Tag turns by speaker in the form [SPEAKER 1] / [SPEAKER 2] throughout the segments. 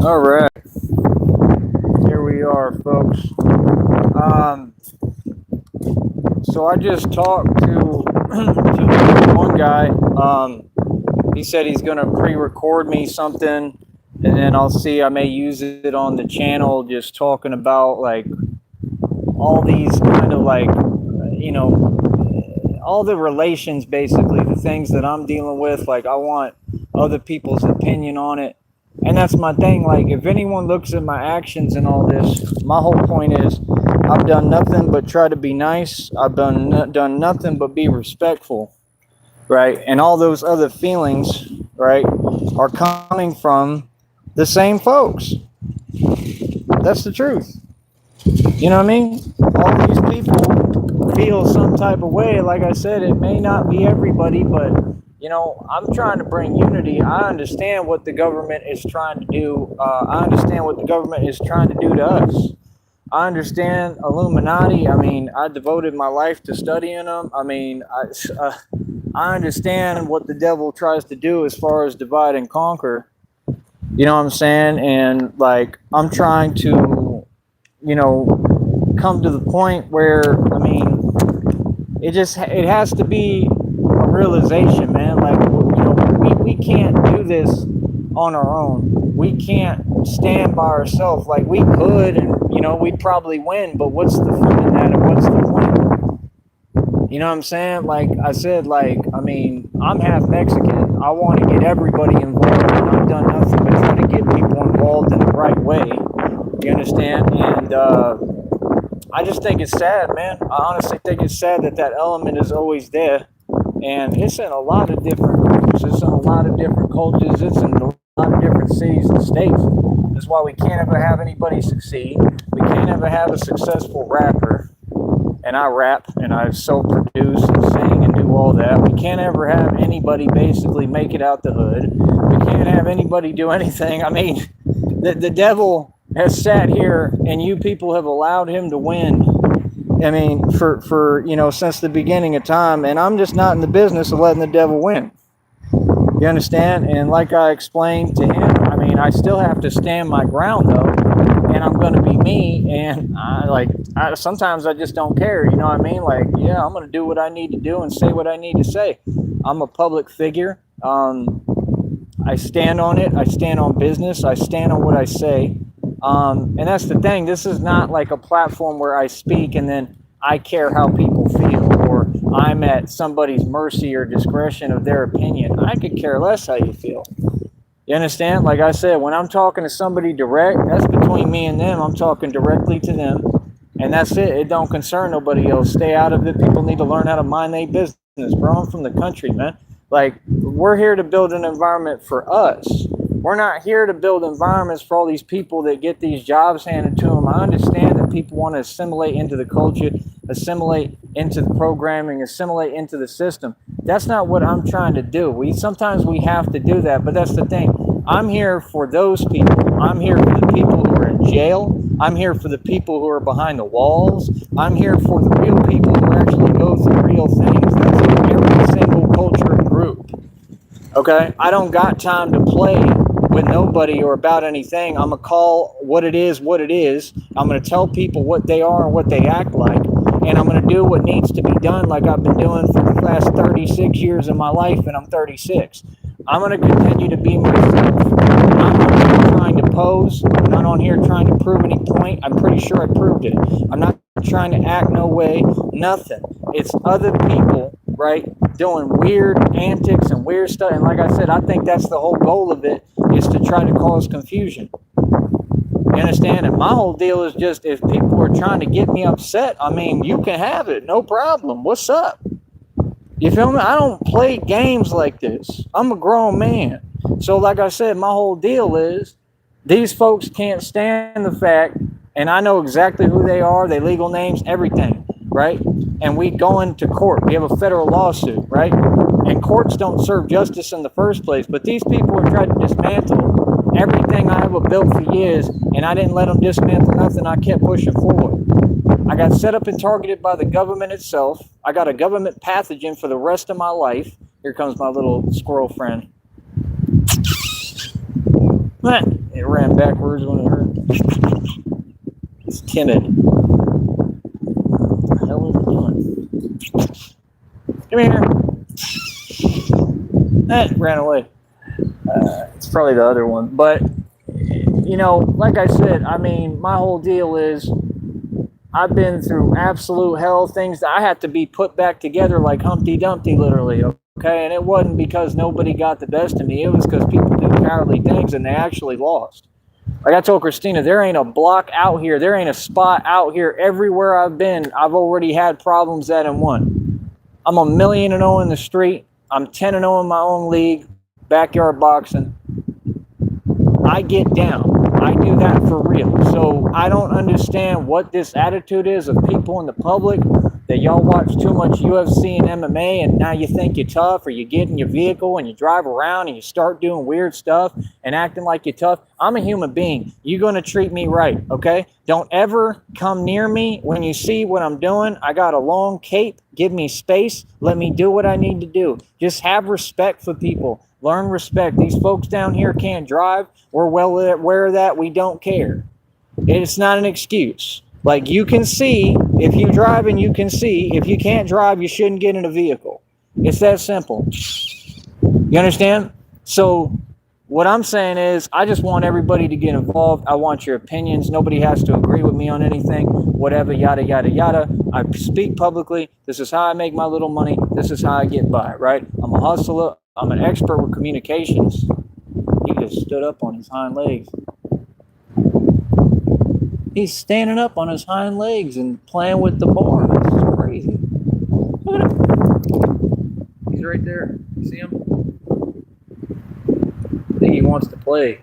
[SPEAKER 1] All right, here we are, folks. Um, so I just talked to to one guy. He said he's gonna pre-record me something, and then I'll see. I may use it on the channel, just talking about like all these kind of like, all the relations, basically the things that I'm dealing with. Like I want other people's opinion on it. And that's my thing. Like, if anyone looks at my actions and all this, my whole point is I've done nothing but try to be nice. I've done nothing but be respectful, right? And all those other feelings, right, are coming from the same folks. That's the truth. You know what I mean? All these people feel some type of way. Like I said, it may not be everybody, but I'm trying to bring unity. I understand what the government is trying to do. I understand what the government is trying to do to us. I understand Illuminati. I mean, I devoted my life to studying them. I mean, I understand what the devil tries to do as far as divide and conquer. You know what I'm saying? And like, I'm trying to, come to the point where, I mean, it has to be a realization, man. Like, we can't do this on our own. We can't stand by ourselves. Like, we could, and we'd probably win, but what's the fun in that, and what's the point? You know what I'm saying? Like I said, like, I mean, I'm half Mexican. I want to get everybody involved, and I've done nothing but try to get people involved in the right way. You understand? And I just think it's sad, man. I honestly think it's sad that element is always there. And it's in a lot of different groups. It's in a lot of different cultures. It's in a lot of different cities and states. That's why we can't ever have anybody succeed. We can't ever have a successful rapper. And I rap and I self-produce and sing and do all that. We can't ever have anybody basically make it out the hood. We can't have anybody do anything. I mean, the devil has sat here and you people have allowed him to win. I mean, for since the beginning of time, and I'm just not in the business of letting the devil win. You understand? And like I explained to him, I mean, I still have to stand my ground though, and I'm going to be me. And sometimes I just don't care. You know what I mean? Like, yeah, I'm going to do what I need to do and say what I need to say. I'm a public figure. I stand on it. I stand on business. I stand on what I say. And that's the thing. This is not like a platform where I speak and then I care how people feel, or I'm at somebody's mercy or discretion of their opinion. I could care less how you feel. You understand? Like I said, when I'm talking to somebody direct, that's between me and them. I'm talking directly to them, and that's it. It don't concern nobody else. Stay out of it. People need to learn how to mind their business, bro. I'm from the country, man. Like, we're here to build an environment for us. We're not here to build environments for all these people that get these jobs handed to them. I understand that people want to assimilate into the culture, assimilate into the programming, assimilate into the system. That's not what I'm trying to do. Sometimes we have to do that, but that's the thing. I'm here for those people. I'm here for the people who are in jail. I'm here for the people who are behind the walls. I'm here for the real people who actually go through real things. That's in every single culture and group. Okay? I don't got time to play with nobody or about anything. I'm going to call what it is. I'm going to tell people what they are and what they act like. And I'm going to do what needs to be done, like I've been doing for the last 36 years of my life, and I'm 36. I'm going to continue to be myself. I'm not here trying to pose. I'm not on here trying to prove any point. I'm pretty sure I proved it. I'm not trying to act no way, nothing. It's other people, right, doing weird antics and weird stuff. And like I said, I think that's the whole goal of it, is to try to cause confusion. You understand? And my whole deal is just, if people are trying to get me upset, I mean, you can have it. No problem. What's up? You feel me? I don't play games like this. I'm a grown man. So like I said, my whole deal is these folks can't stand the fact, and I know exactly who they are, their legal names, everything, right? And we go into court. We have a federal lawsuit, right? And courts don't serve justice in the first place. But these people are trying to dismantle everything I ever built for years, and I didn't let them dismantle nothing. I kept pushing forward. I got set up and targeted by the government itself. I got a government pathogen for the rest of my life. Here comes my little squirrel friend. It ran talking backwards when it hurts. It's timid. What the hell is it doing? Come here. That ran away. It's probably the other one. But, you know, like I said, I mean, my whole deal is I've been through absolute hell, things that I had to be put back together like Humpty Dumpty, literally, okay? And it wasn't because nobody got the best of me. It was because people do cowardly things and they actually lost. Like I told Christina, there ain't a block out here. There ain't a spot out here. Everywhere I've been, I've already had problems that and won. I'm 1-0 in the street. I'm 10-0 in my own league, backyard boxing. I get down. I do that for real. So I don't understand what this attitude is of people in the public that y'all watch too much UFC and MMA and now you think you're tough, or you get in your vehicle and you drive around and you start doing weird stuff and acting like you're tough. I'm a human being. You're going to treat me right, okay? Don't ever come near me when you see what I'm doing. I got a long cape. Give me space. Let me do what I need to do. Just have respect for people. Learn respect. These folks down here can't drive. We're well aware of that. We don't care. It's not an excuse. Like, you can see, if you drive and you can see, if you can't drive, you shouldn't get in a vehicle. It's that simple. You understand? So what I'm saying is, I just want everybody to get involved. I want your opinions. Nobody has to agree with me on anything, whatever, yada, yada, yada. I speak publicly. This is how I make my little money. This is how I get by, right? I'm a hustler. I'm an expert with communications. He just stood up on his hind legs. He's standing up on his hind legs and playing with the bar. This is crazy. Look at him. He's right there. You see him? I think he wants to play.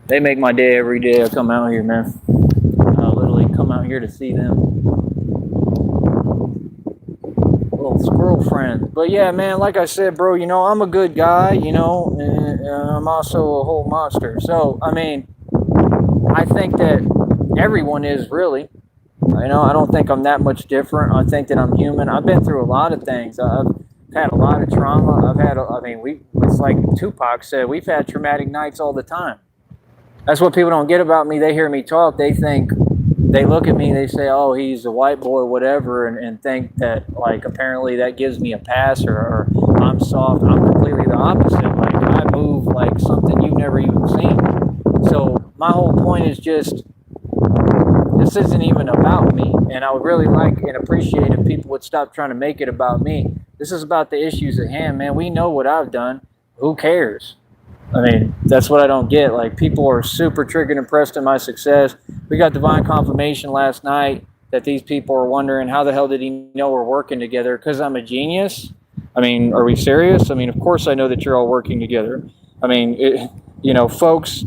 [SPEAKER 1] They make my day every day I come out here, man. I literally come out here to see them. Little squirrel friends. But yeah, man, like I said, bro, you know, I'm a good guy, you know, and I'm also a whole monster. So, I mean, I think that everyone is, really. You know, I don't think I'm that much different. I think that I'm human. I've been through a lot of things. I've had a lot of trauma. It's like Tupac said, we've had traumatic nights all the time. That's what people don't get about me. They hear me talk. They look at me, they say, oh, he's a white boy, whatever, and think that, like, apparently that gives me a pass, or I'm soft. I'm completely the opposite. Like, I move like something you've never even seen. So my whole point is just, this isn't even about me. And I would really like and appreciate if people would stop trying to make it about me. This is about the issues at hand, man. We know what I've done. Who cares? I mean, that's what I don't get. Like, people are super triggered and impressed in my success. We got divine confirmation last night that these people are wondering, how the hell did he know we're working together? Because I'm a genius? I mean, are we serious? I mean, of course I know that you're all working together. I mean, you know, folks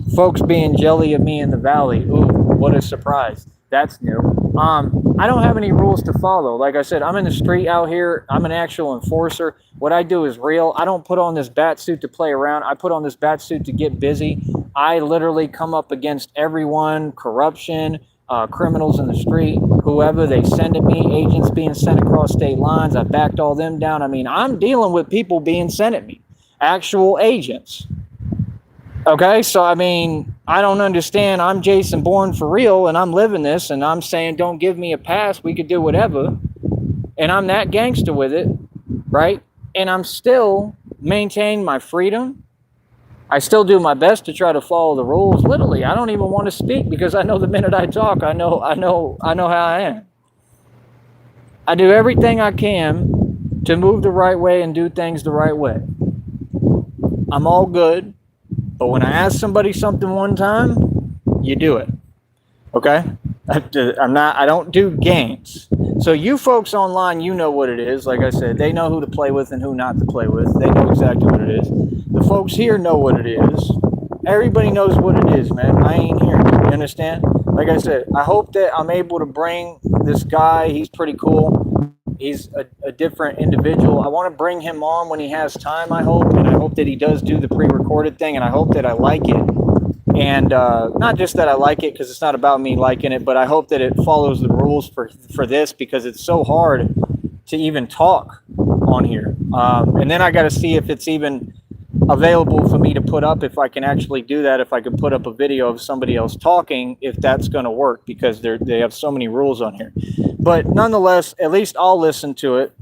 [SPEAKER 1] being jelly of me in the valley. Ooh, what a surprise. That's new. I don't have any rules to follow. Like I said, I'm in the street out here. I'm an actual enforcer. What I do is real. I don't put on this bat suit to play around. I put on this bat suit to get busy. I literally come up against everyone, corruption, criminals in the street, whoever they send at me, agents being sent across state lines. I backed all them down. I mean, I'm dealing with people being sent at me, actual agents. Okay, so I mean, I don't understand. I'm Jason Bourne for real, and I'm living this, and I'm saying, don't give me a pass. We could do whatever. And I'm that gangster with it, right? And I'm still maintaining my freedom. I still do my best to try to follow the rules. Literally, I don't even want to speak because I know the minute I talk, I know how I am. I do everything I can to move the right way and do things the right way. I'm all good. But when I ask somebody something one time, you do it. Okay? I don't do games. So you folks online, you know what it is. Like I said, they know who to play with and who not to play with. They know exactly what it is. The folks here know what it is. Everybody knows what it is, man. I ain't here. You understand? Like I said, I hope that I'm able to bring this guy. He's pretty cool. He's a different individual. I want to bring him on when he has time, I hope. And I hope that he does do the pre-recorded thing. And I hope that I like it. And not just that I like it, because it's not about me liking it, but I hope that it follows the rules for this, because it's so hard to even talk on here. And then I got to see if it's even available for me to put up if I can actually do that, if I can put up a video of somebody else talking, if that's going to work, because they have so many rules on here. But nonetheless, at least I'll listen to it,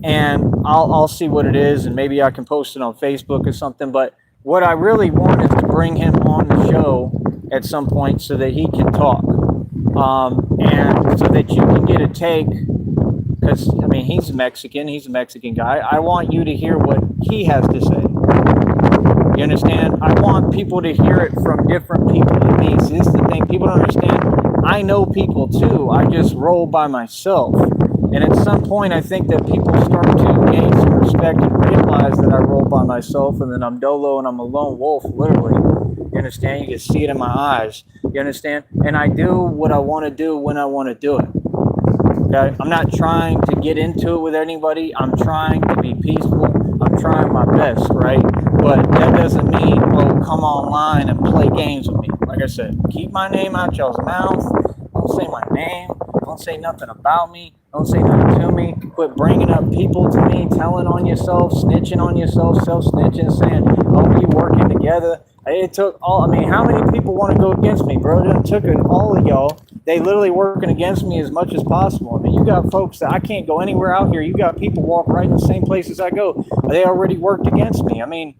[SPEAKER 1] and I'll see what it is, and maybe I can post it on Facebook or something. But what I really want is to bring him on the show at some point so that he can talk, and so that you can get a take, because, I mean, he's a Mexican guy. I want you to hear what he has to say. You understand? I want people to hear it from different people than me. See, this is the thing. People don't understand. I know people too. I just roll by myself. And at some point, I think that people start to gain some respect and realize that I roll by myself, and then I'm dolo and I'm a lone wolf, literally. You understand? You can see it in my eyes. You understand? And I do what I want to do when I want to do it. Okay? I'm not trying to get into it with anybody. I'm trying to be peaceful. I'm trying my best, right? But that doesn't mean, oh, come online and play games with me. Like I said, keep my name out y'all's mouth. Don't say my name. Don't say nothing about me. Don't say nothing to me. Quit bringing up people to me, telling on yourself, snitching on yourself, self-snitching, saying, oh, you working together. It took all, I mean, how many people want to go against me, bro? It took all of y'all. They literally working against me as much as possible. I mean, you got folks that I can't go anywhere out here. You got people walk right in the same places I go. They already worked against me. I mean,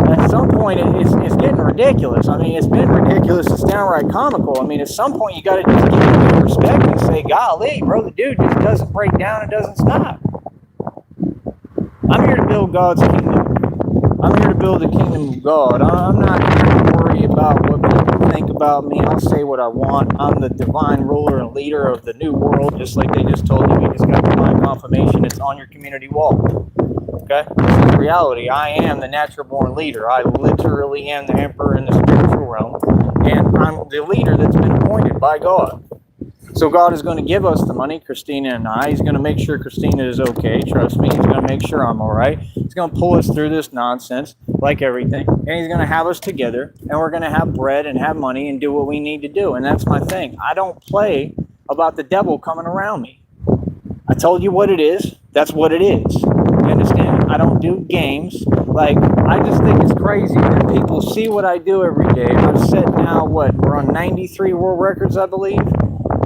[SPEAKER 1] at some point, it's getting ridiculous. I mean, it's been ridiculous. It's downright comical. I mean, at some point, you got to just give him respect and say, golly, bro, the dude just doesn't break down and doesn't stop. I'm here to build God's kingdom. I'm here to build the kingdom of God. I'm not here to worry about what people think about me. I'll say what I want. I'm the divine ruler and leader of the new world, just like they just told you. We just got divine confirmation. It's on your community wall. Okay? This is reality. I am the natural born leader. I literally am the emperor in the spiritual realm. And I'm the leader that's been appointed by God. So God is going to give us the money, Christina and I. He's going to make sure Christina is okay. Trust me. He's going to make sure I'm all right. He's going to pull us through this nonsense, like everything. And he's going to have us together. And we're going to have bread and have money and do what we need to do. And that's my thing. I don't play about the devil coming around me. I told you what it is. That's what it is. You understand? I don't do games. Like, I just think it's crazy that people see what I do every day. I've set now, we're on 93 world records, I believe.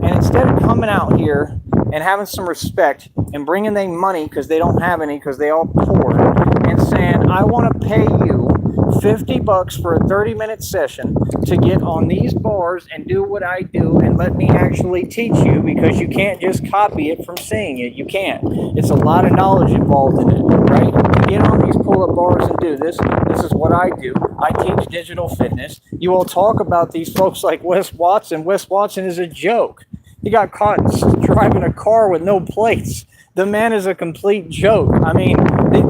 [SPEAKER 1] And instead of coming out here and having some respect and bringing their money, because they don't have any, because they all poor, and saying, I want to pay you $50 for a 30-minute session to get on these bars and do what I do and let me actually teach you, because you can't just copy it from seeing it. You can't. It's a lot of knowledge involved in it, right? You get on these pull-up bars and do this. This is what I do. I teach digital fitness. You all talk about these folks like Wes Watson. Wes Watson is a joke. He got caught driving a car with no plates. The man is a complete joke. I mean,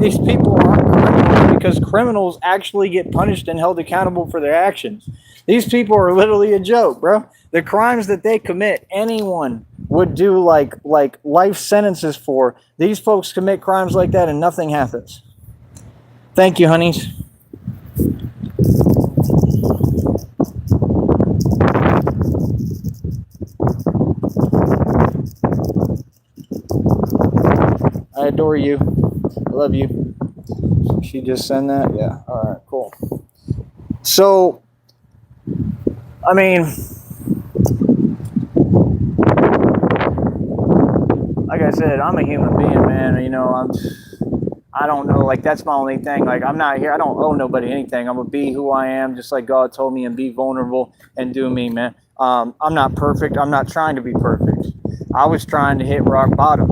[SPEAKER 1] these people aren't criminals because criminals actually get punished and held accountable for their actions. These people are literally a joke, bro. The crimes that they commit, anyone would do like life sentences for. These folks commit crimes like that and nothing happens. Thank you, honeys. I adore you. I love you. She just sent that? Yeah. All right, cool. So, I mean, like I said, I'm a human being, man. You know, I don't know, like, that's my only thing. Like, I'm not here. I don't owe nobody anything. I'm going to be who I am, just like God told me, and be vulnerable and do me, man. I'm not perfect. I'm not trying to be perfect. I was trying to hit rock bottom.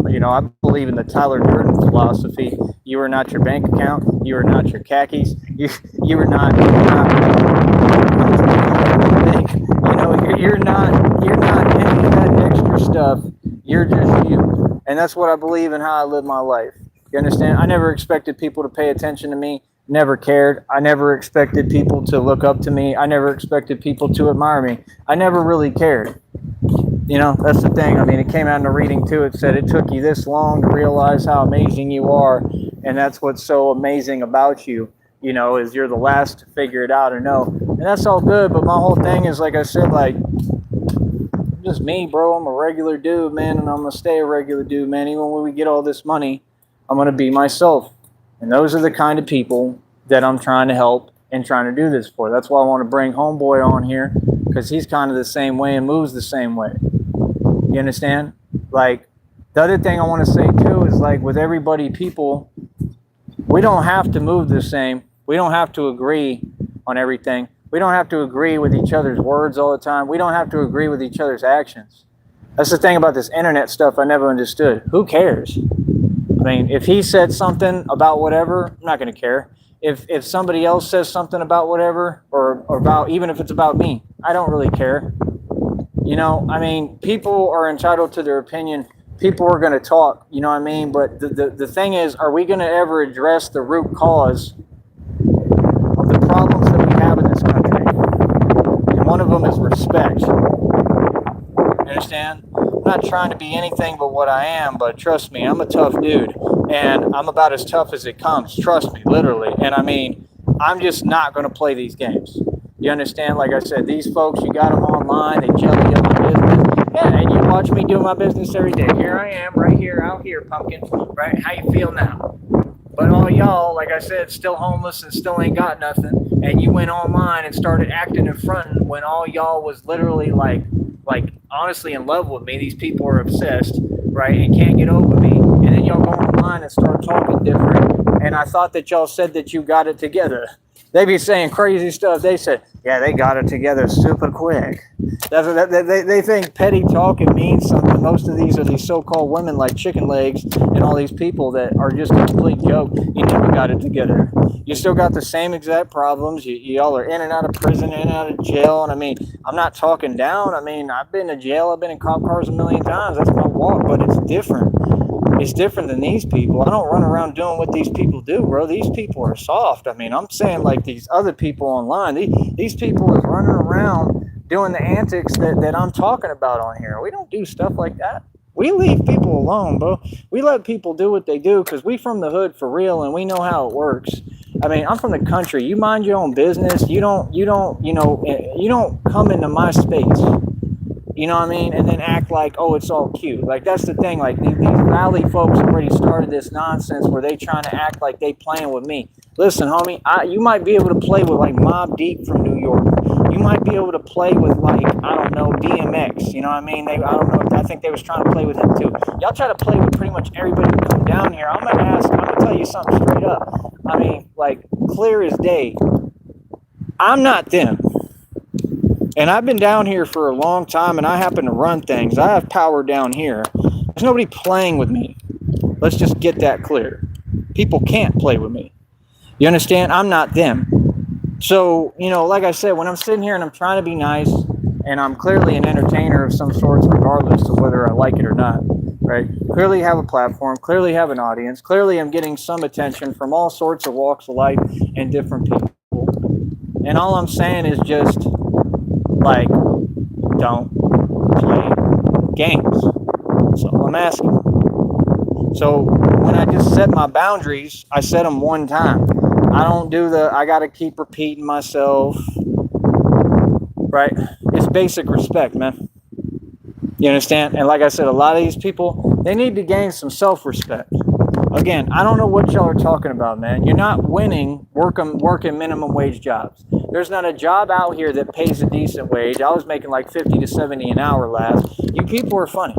[SPEAKER 1] You know, I believe in the Tyler Durden philosophy. You are not your bank account. You are not your khakis. You are not you know, you're not any of that extra stuff. You're just you. And that's what I believe in, how I live my life. You understand? I never expected people to pay attention to me. Never cared. I never expected people to look up to me. I never expected people to admire me. I never really cared. You know, that's the thing. I mean, it came out in the reading too. It said it took you this long to realize how amazing you are. And that's what's so amazing about you, you know, is you're the last to figure it out or know. And that's all good. But my whole thing is, like I said, like, just me, bro. I'm a regular dude, man. And I'm going to stay a regular dude, man. Even when we get all this money, I'm going to be myself. And those are the kind of people that I'm trying to help and trying to do this for. That's why I want to bring Homeboy on here, because he's kind of the same way and moves the same way. You understand? Like, the other thing I want to say too is, like, with everybody, people, we don't have to move the same. We don't have to agree on everything. We don't have to agree with each other's words all the time. We don't have to agree with each other's actions. That's the thing about this internet stuff I never understood. Who cares? I mean, if he said something about whatever, I'm not going to care. If somebody else says something about whatever, or about, even if it's about me, I don't really care. You know, I mean, people are entitled to their opinion. People are going to talk, you know what I mean? But the thing is, are we going to ever address the root cause of the problems that we have in this country? And one of them is respect. You understand? I'm not trying to be anything but what I am, but trust me, I'm a tough dude. And I'm about as tough as it comes. Trust me, literally. And I mean, I'm just not going to play these games. You understand? Like I said, these folks, you got them online, they jelly up your business. Yeah, and you watch me do my business every day. Here I am, right here, out here, pumpkin. Right? How you feel now? But all y'all, like I said, still homeless and still ain't got nothing. And you went online and started acting in front when all y'all was literally like honestly in love with me. These people are obsessed, right? And can't get over me. And then y'all go online and start talking different. And I thought that y'all said that you got it together. They be saying crazy stuff. They said, yeah, they got it together super quick. They think petty talking means something. Most of these are these so-called women like Chicken Legs and all these people that are just a complete joke. You never got it together. You still got the same exact problems. Y'all are in and out of prison, in and out of jail. And I mean, I'm not talking down. I mean, I've been to jail. I've been in cop cars a million times. That's my walk, but it's different. It's different than these people. I don't run around doing what these people do, bro. These people are soft. I mean, I'm saying like these other people online. These people is running around doing the antics that I'm talking about on here. We don't do stuff like that. We leave people alone, bro. We let people do what they do because we from the hood for real and we know how it works. I mean, I'm from the country. You mind your own business. You don't come into my space. You know what I mean? And then act like, oh, it's all cute. Like, that's the thing. Like, these rally folks already started this nonsense where they trying to act like they playing with me. Listen, homie, you might be able to play with, like, Mobb Deep from New York. You might be able to play with, like, I don't know, DMX. You know what I mean? I don't know. I think they was trying to play with him, too. Y'all try to play with pretty much everybody who come down here. I'm going to tell you something straight up. I mean, like, clear as day. I'm not them. And I've been down here for a long time, and I happen to run things. I have power down here. There's nobody playing with me. Let's just get that clear. People can't play with me. You understand? I'm not them. So, you know, like I said, when I'm sitting here and I'm trying to be nice, and I'm clearly an entertainer of some sorts, regardless of whether I like it or not, right? Clearly have a platform, clearly have an audience, clearly I'm getting some attention from all sorts of walks of life and different people. And all I'm saying is just, like, don't play games. So I'm asking. So when I just set my boundaries, I set them one time. I don't do I got to keep repeating myself. Right? It's basic respect, man. You understand? And like I said, a lot of these people, they need to gain some self-respect. Again, I don't know what y'all are talking about, man. You're not winning working minimum wage jobs. There's not a job out here that pays a decent wage. I was making like 50 to 70 an hour last. You people are funny.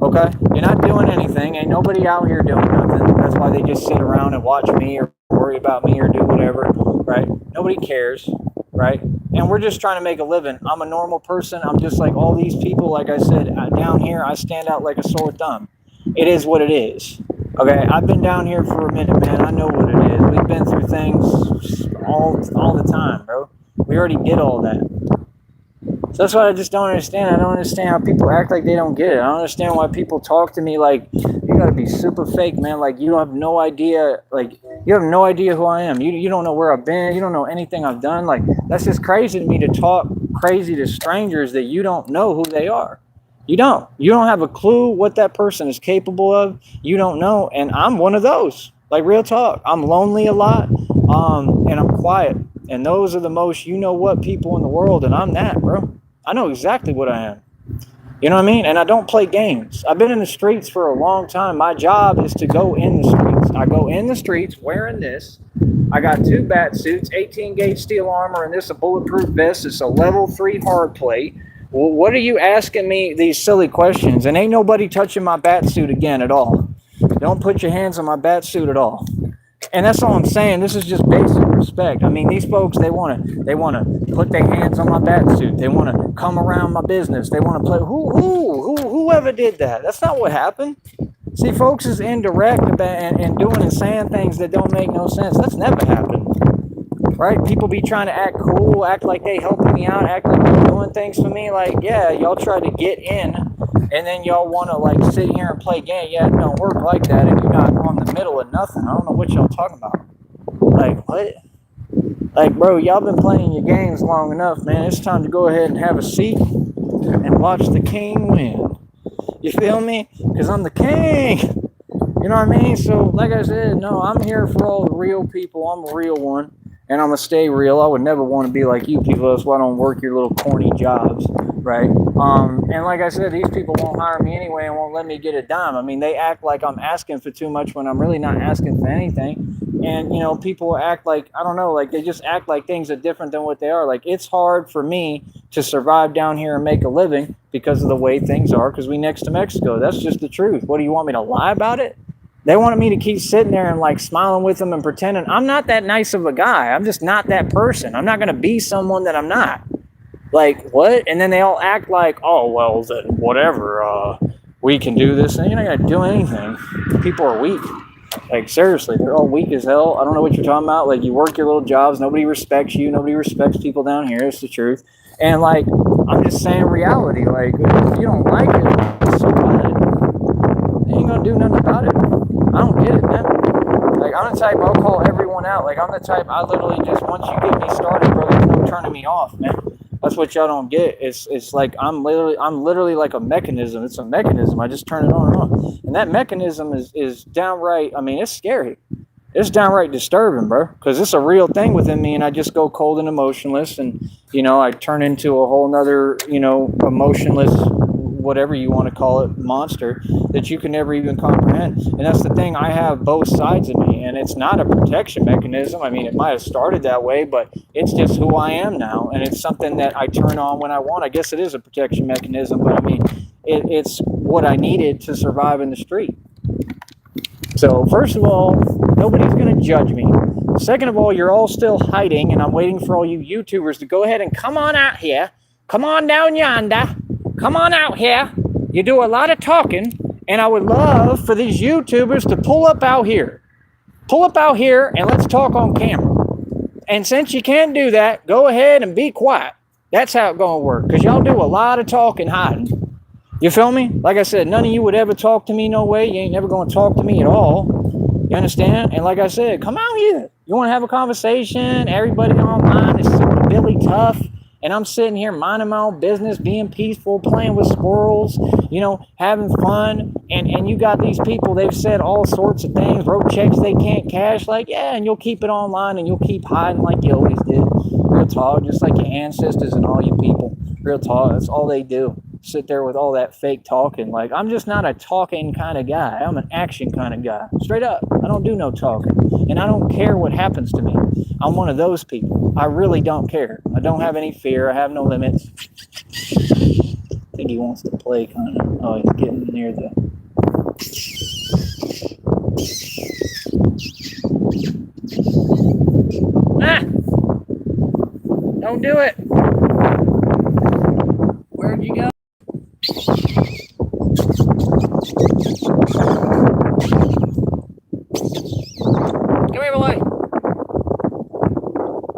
[SPEAKER 1] Okay? You're not doing anything. Ain't nobody out here doing nothing. That's why they just sit around and watch me or worry about me or do whatever. Right? Nobody cares. Right? And we're just trying to make a living. I'm a normal person. I'm just like all these people. Like I said, down here, I stand out like a sore thumb. It is what it is. Okay, I've been down here for a minute, man. I know what it is. We've been through things all the time, bro. We already did all that. So that's what I just don't understand. I don't understand how people act like they don't get it. I don't understand why people talk to me like, you gotta be super fake, man. Like, you have no idea. Like, you have no idea who I am. You don't know where I've been. You don't know anything I've done. Like, that's just crazy to me to talk crazy to strangers that you don't know who they are. You don't. You don't have a clue what that person is capable of. You don't know. And I'm one of those. Like, real talk. I'm lonely a lot. And I'm quiet. And those are the most you-know-what people in the world. And I'm that, bro. I know exactly what I am. You know what I mean? And I don't play games. I've been in the streets for a long time. My job is to go in the streets. I go in the streets wearing this. I got 2 bat suits, 18 gauge steel armor, and this a bulletproof vest. It's a level 3 hard plate. Well, what are you asking me these silly questions? And ain't nobody touching my bat suit again at all. Don't put your hands on my bat suit at all. And that's all I'm saying. This is just basic respect. I mean, these folks, they wanna put their hands on my bat suit. They wanna come around my business. They wanna play. Whoever did that? That's not what happened. See, folks is indirect about and doing and saying things that don't make no sense. That's never happened, right? People be trying to act cool, act like they helping me out, act like they're doing things for me. Like, yeah, y'all try to get in, and then y'all want to like sit here and play game. Yeah, it don't work like that, and you're not on the middle of nothing. I don't know what y'all talking about. Like, what? Like, bro, y'all been playing your games long enough, man. It's time to go ahead and have a seat and watch the king win. You feel me? Because I'm the king. You know what I mean? So, like I said, no, I'm here for all the real people. I'm a real one. And I'm going to stay real. I would never want to be like you people. That's why I don't work your little corny jobs, right? And like I said, these people won't hire me anyway and won't let me get a dime. I mean, they act like I'm asking for too much when I'm really not asking for anything. And, you know, people act like, I don't know, like they just act like things are different than what they are. Like, it's hard for me to survive down here and make a living because of the way things are, because we next to Mexico. That's just the truth. What, do you want me to lie about it? They wanted me to keep sitting there and like smiling with them and pretending. I'm not that nice of a guy. I'm just not that person. I'm not going to be someone that I'm not. Like, what? And then they all act like, oh, well, then whatever. We can do this. And you're not going to do anything. People are weak. Like, seriously, they're all weak as hell. I don't know what you're talking about. Like, you work your little jobs. Nobody respects you. Nobody respects people down here. It's the truth. And, like, I'm just saying reality. Like, if you don't like it, so what? They ain't going to do nothing about it. I don't get it, man. Like, I'm the type, I'll call everyone out. Like, I'm the type, I literally just, once you get me started, bro, there's no turning me off, man. That's what y'all don't get. It's like I'm literally like a mechanism. It's a mechanism. I just turn it on and on. And that mechanism is downright, I mean, it's scary. It's downright disturbing, bro, because it's a real thing within me, and I just go cold and emotionless, and, you know, I turn into a whole nother, you know, emotionless, whatever you want to call it, monster that you can never even comprehend. And that's the thing, I have both sides of me, and it's not a protection mechanism. I mean, it might have started that way, but it's just who I am now, and it's something that I turn on when I want. I guess it is a protection mechanism, but I mean, it's what I needed to survive in the street. So first of all, nobody's going to judge me. Second of all, you're all still hiding, and I'm waiting for all you YouTubers to go ahead and come on out here. Come on down yonder. Come on out here. You do a lot of talking, and I would love for these YouTubers to pull up out here. Pull up out here, and let's talk on camera. And since you can't do that, go ahead and be quiet. That's how it's going to work, because y'all do a lot of talking hiding. You feel me? Like I said, none of you would ever talk to me no way. You ain't never going to talk to me at all. You understand? And like I said, come out here. You want to have a conversation? Everybody online is super Billy tough. And I'm sitting here minding my own business, being peaceful, playing with squirrels, you know, having fun. And you got these people, they've said all sorts of things, wrote checks they can't cash. Like, yeah, and you'll keep it online and you'll keep hiding like you always did. Real talk, just like your ancestors and all you people. Real talk, that's all they do. Sit there with all that fake talking. Like, I'm just not a talking kind of guy. I'm an action kind of guy. Straight up. I don't do no talking. And I don't care what happens to me. I'm one of those people. I really don't care. I don't have any fear. I have no limits. I think he wants to play kind of. Oh, he's getting near the... Ah! Don't do it! Where'd you go? Come here, boy.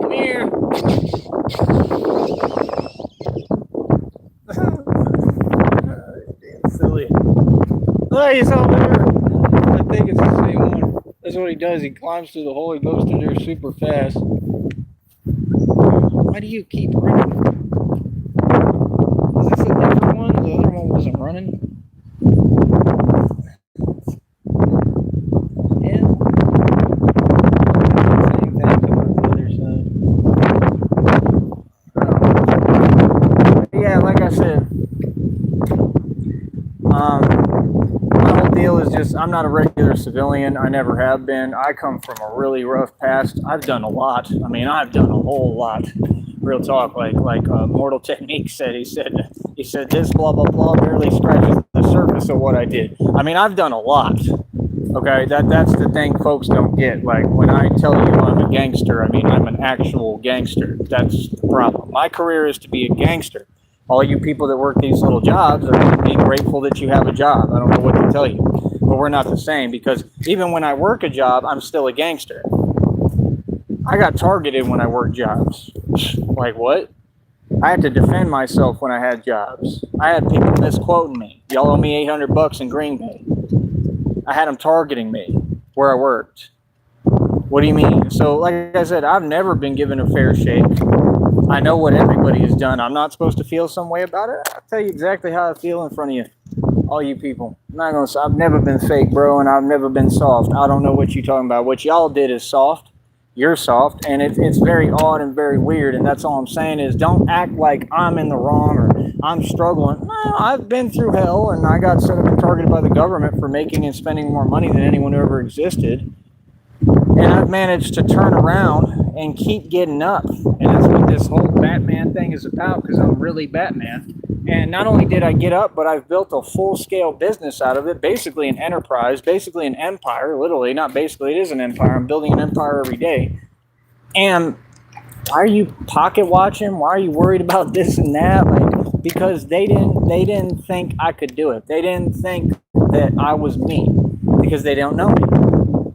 [SPEAKER 1] Come here. Damn silly. Oh, he's over there. I think it's the same one. That's what he does. He climbs through the hole. He goes through there super fast. Why do you keep running? Is this a different one? The other one wasn't running. Yeah. Same thing to the other side. Yeah, like I said, I'm not a regular civilian. I never have been. I come from a really rough past. I've done a lot. I mean, I've done a whole lot. Real talk, like Mortal Technique said. He said this blah blah blah barely scratches the surface of what I did. I mean, I've done a lot. Okay, that's the thing folks don't get. Like when I tell you I'm a gangster, I mean I'm an actual gangster. That's the problem. My career is to be a gangster. All you people that work these little jobs are going to be grateful that you have a job. I don't know what to tell you, but we're not the same, because even when I work a job, I'm still a gangster. I got targeted when I worked jobs. Like what? I had to defend myself when I had jobs. I had people misquoting me. Y'all owe me $800 in Green Bay. I had them targeting me where I worked. What do you mean? So, like I said, I've never been given a fair shake. I know what everybody has done. I'm not supposed to feel some way about it. I'll tell you exactly how I feel in front of you, all you people. I'm not gonna. I've never been fake, bro, and I've never been soft. I don't know what you're talking about. What y'all did is soft. You're soft, and it's very odd and very weird. And that's all I'm saying is, don't act like I'm in the wrong or I'm struggling. No, I've been through hell, and I got set up and targeted by the government for making and spending more money than anyone who ever existed. And I've managed to turn around and keep getting up. And that's what this whole Batman thing is about, because I'm really Batman. And not only did I get up, but I've built a full-scale business out of it, basically an enterprise, basically an empire, literally, not basically, it is an empire. I'm building an empire every day. And why are you pocket watching? Why are you worried about this and that? Like, because they didn't think I could do it. They didn't think that I was me, because they don't know me.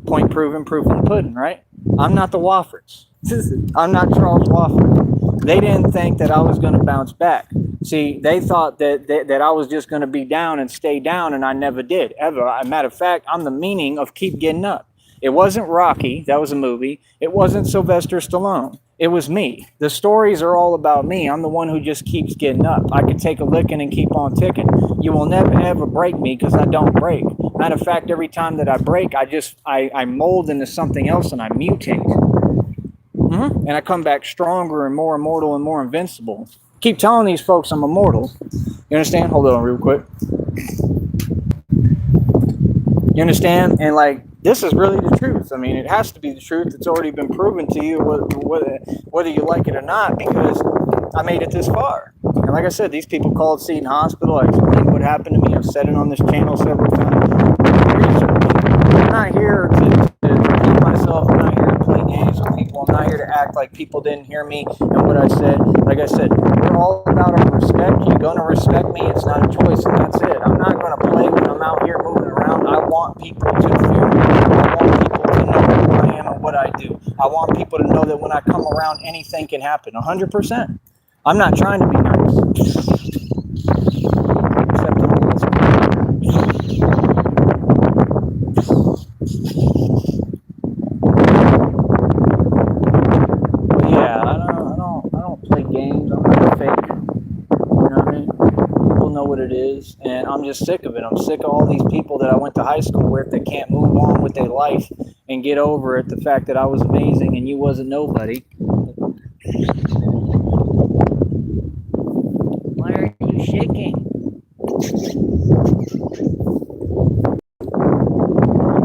[SPEAKER 1] Point proven, proof in the pudding, right? I'm not the Wofford's. I'm not Charles Wofford. They didn't think that I was going to bounce back. See, they thought that I was just going to be down and stay down, and I never did, ever. As a matter of fact, I'm the meaning of keep getting up. It wasn't Rocky. That was a movie. It wasn't Sylvester Stallone. It was me. The stories are all about me. I'm the one who just keeps getting up. I could take a licking and keep on ticking. You will never, ever break me, because I don't break. Matter of fact, every time that I break, I mold into something else and I mutate. And I come back stronger and more immortal and more invincible. Keep telling these folks I'm immortal. You understand? Hold on real quick. You understand? And like, this is really the truth. I mean, it has to be the truth. It's already been proven to you, whether you like it or not, because I made it this far. And like I said, these people called Seton Hospital. I explained what happened to me. I've said it on this channel several times. I'm not here to repeat myself. I'm not here to play games with people. I'm not here to act like people didn't hear me and what I said. Like I said, we're all about our respect. You're going to respect me. It's not a choice, and that's it. I'm not going to play when I'm out here moving around. I want people to fear me. I want people to know who I am and what I do. I want people to know that when I come around, anything can happen. 100%. I'm not trying to be nice. Except the rules. But yeah, I don't play games. I'm not fake. You know what I mean? People know what it is, and I'm just sick of it. I'm sick of all these people that I went to high school with that can't move on with their life and get over it. The fact that I was amazing and you wasn't nobody. Why are you shaking?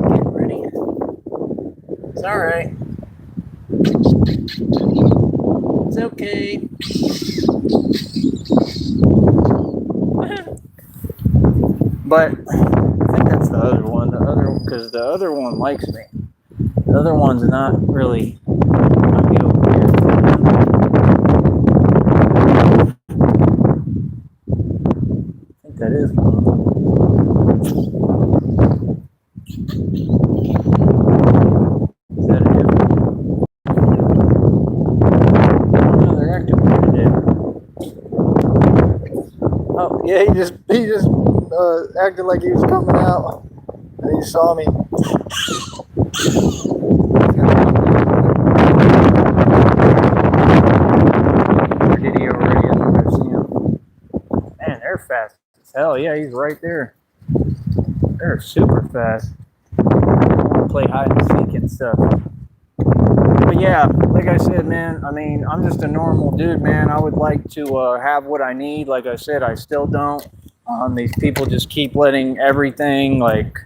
[SPEAKER 1] Get ready. It's all right. It's okay. But I think that's the other one. Because the other one likes me. The other one's not really. Might be over here. I think that is one. Is that a different one? No, they're acting pretty different. Oh yeah, he just acted like he was coming out. And he saw me. Did he already? I think I've seen him. Man, they're fast as hell. Yeah, he's right there. They're super fast. I want to play hide and seek and stuff. But yeah, like I said, man, I mean, I'm just a normal dude, man. I would like to have what I need. Like I said, I still don't. These people just keep letting everything, like,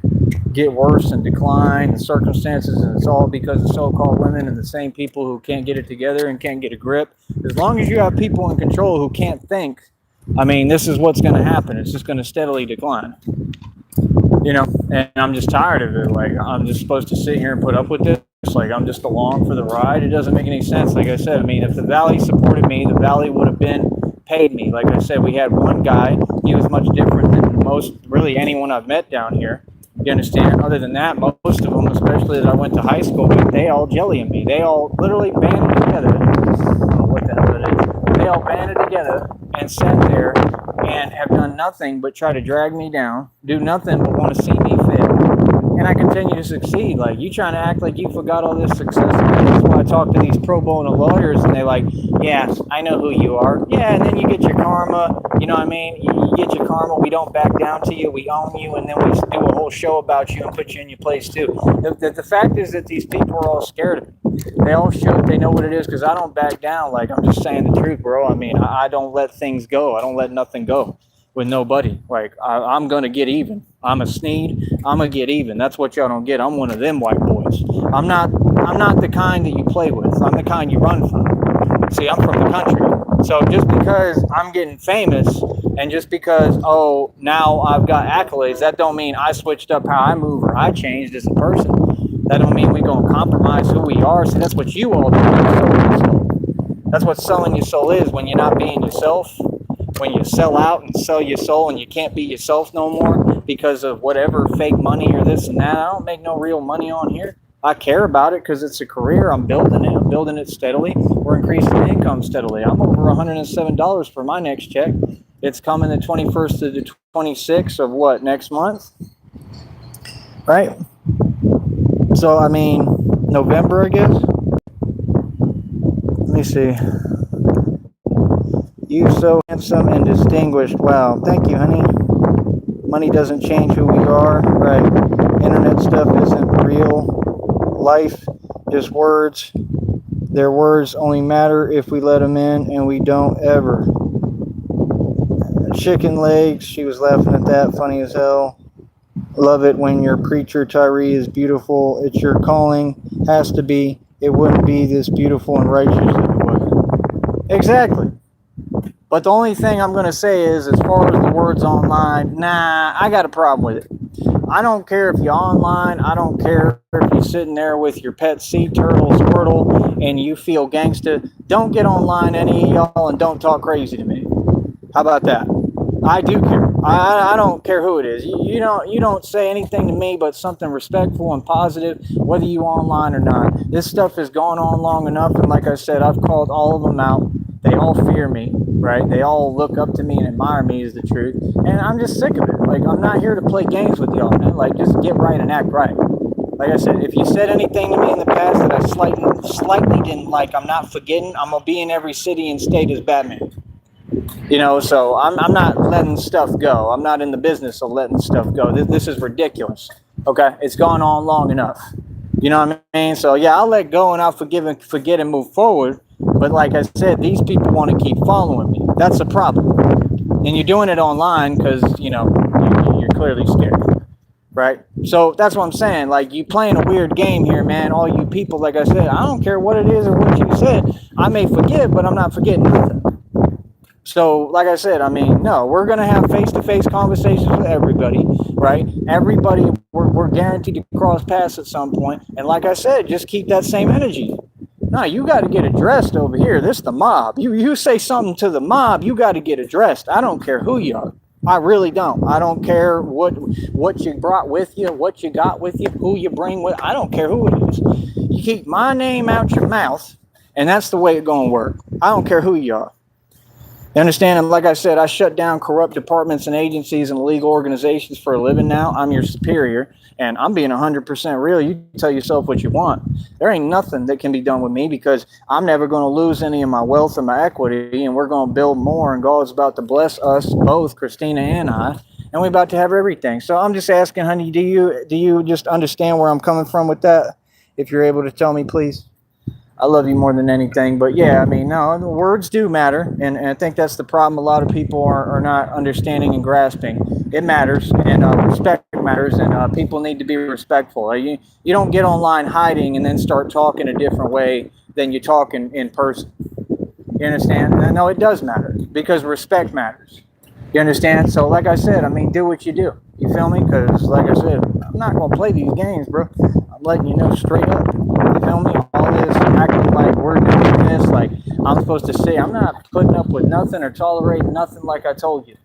[SPEAKER 1] get worse and decline, the circumstances, and it's all because of so-called women and the same people who can't get it together and can't get a grip. As long as you have people in control who can't think, I mean, this is what's going to happen. It's just going to steadily decline. You know, and I'm just tired of it. Like, I'm just supposed to sit here and put up with this. Like, I'm just along for the ride. It doesn't make any sense. Like I said, I mean, if the Valley supported me, the Valley would have been paid me. Like I said, we had one guy. He was much different than most, really anyone I've met down here. You understand? Other than that, most of them, especially that I went to high school with, they all jellying me. They all literally banded together. I don't know what the hell it is. They all banded together and sat there and have done nothing but try to drag me down, do nothing but want to see me fail. And I continue to succeed. Like, you trying to act like you forgot all this success. That's why I talk to these pro bono lawyers, and they're like, yeah, I know who you are. Yeah, and then you get your karma. You know what I mean? You get your karma. We don't back down to you. We own you, and then we do a whole show about you and put you in your place, too. The fact is that these people are all scared of me. They all show they know what it is because I don't back down. Like, I'm just saying the truth, bro. I mean, I don't let things go. I don't let nothing go with nobody. Like, I'm going to get even. I'm a Sneed. I'm going to get even. That's what y'all don't get. I'm one of them white boys. I'm not the kind that you play with. I'm the kind you run from. See, I'm from the country. So just because I'm getting famous and just because, oh, now I've got accolades, that don't mean I switched up how I move or I changed as a person. That don't mean we're going to compromise who we are. See, that's what you all do. That's what selling your soul is, when you're not being yourself. When you sell out and sell your soul and you can't be yourself no more because of whatever fake money or this and that. I don't make no real money on here. I care about it because it's a career. I'm building it. I'm building it steadily. We're increasing the income steadily. I'm over $107 for my next check. It's coming the 21st to the 26th of what, next month? Right? So, I mean, November, I guess. Let me see. You so handsome and distinguished. Wow. Thank you, honey. Money doesn't change who we are. Right. Internet stuff isn't real life, just words. Their words only matter if we let them in, and we don't ever. Chicken legs. She was laughing at that. Funny as hell. Love it when your preacher, Tyree, is beautiful. It's your calling. Has to be. It wouldn't be this beautiful and righteous if it wasn't. Exactly. But the only thing I'm going to say is, as far as the words online, nah, I got a problem with it. I don't care if you're online. I don't care if you're sitting there with your pet sea turtle, Squirtle, and you feel gangsta. Don't get online, any of y'all, and don't talk crazy to me. How about that? I do care. I don't care who it is. You don't say anything to me but something respectful and positive, whether you online or not. This stuff has gone on long enough, and like I said, I've called all of them out. They all fear me, right? They all look up to me and admire me, is the truth. And I'm just sick of it. Like, I'm not here to play games with y'all, man. Like, just get right and act right. Like I said, if you said anything to me in the past that I slightly didn't like, I'm not forgetting. I'm going to be in every city and state as Batman. You know, so I'm not letting stuff go. I'm not in the business of letting stuff go. This is ridiculous. Okay? It's gone on long enough. You know what I mean? So, yeah, I'll let go and I'll forget and move forward. But like I said, these people want to keep following me. That's a problem. And you're doing it online because, you know, you're clearly scared. Right? So that's what I'm saying. Like, you playing a weird game here, man. All you people, like I said, I don't care what it is or what you said. I may forget, but I'm not forgetting nothing. So, like I said, I mean, no, we're going to have face-to-face conversations with everybody, right? Everybody, we're guaranteed to cross paths at some point. And like I said, just keep that same energy. No, you got to get addressed over here. This is the mob. You say something to the mob, you got to get addressed. I don't care who you are. I really don't. I don't care what you brought with you, what you got with you, who you bring with. I don't care who it is. You keep my name out your mouth, and that's the way it's going to work. I don't care who you are. You understand? And like I said, I shut down corrupt departments and agencies and legal organizations for a living now. I'm your superior, and I'm being 100% real. You tell yourself what you want. There ain't nothing that can be done with me because I'm never going to lose any of my wealth and my equity, and we're going to build more, and God's about to bless us both, Christina and I, and we're about to have everything. So I'm just asking, honey, do you just understand where I'm coming from with that? If you're able to tell me, please. I love you more than anything. But yeah, I mean, no, the words do matter. And I think that's the problem a lot of people are not understanding and grasping. It matters. And respect matters, and people need to be respectful. You don't get online hiding and then start talking a different way than you talk in person. You understand? And I know it does matter because respect matters. You understand? So like I said, I mean, do what you do. You feel me? Because like I said, I'm not going to play these games, bro. I'm letting you know straight up. You feel me? All this acting like we're doing this, like I'm supposed to say, I'm not putting up with nothing or tolerating nothing like I told you.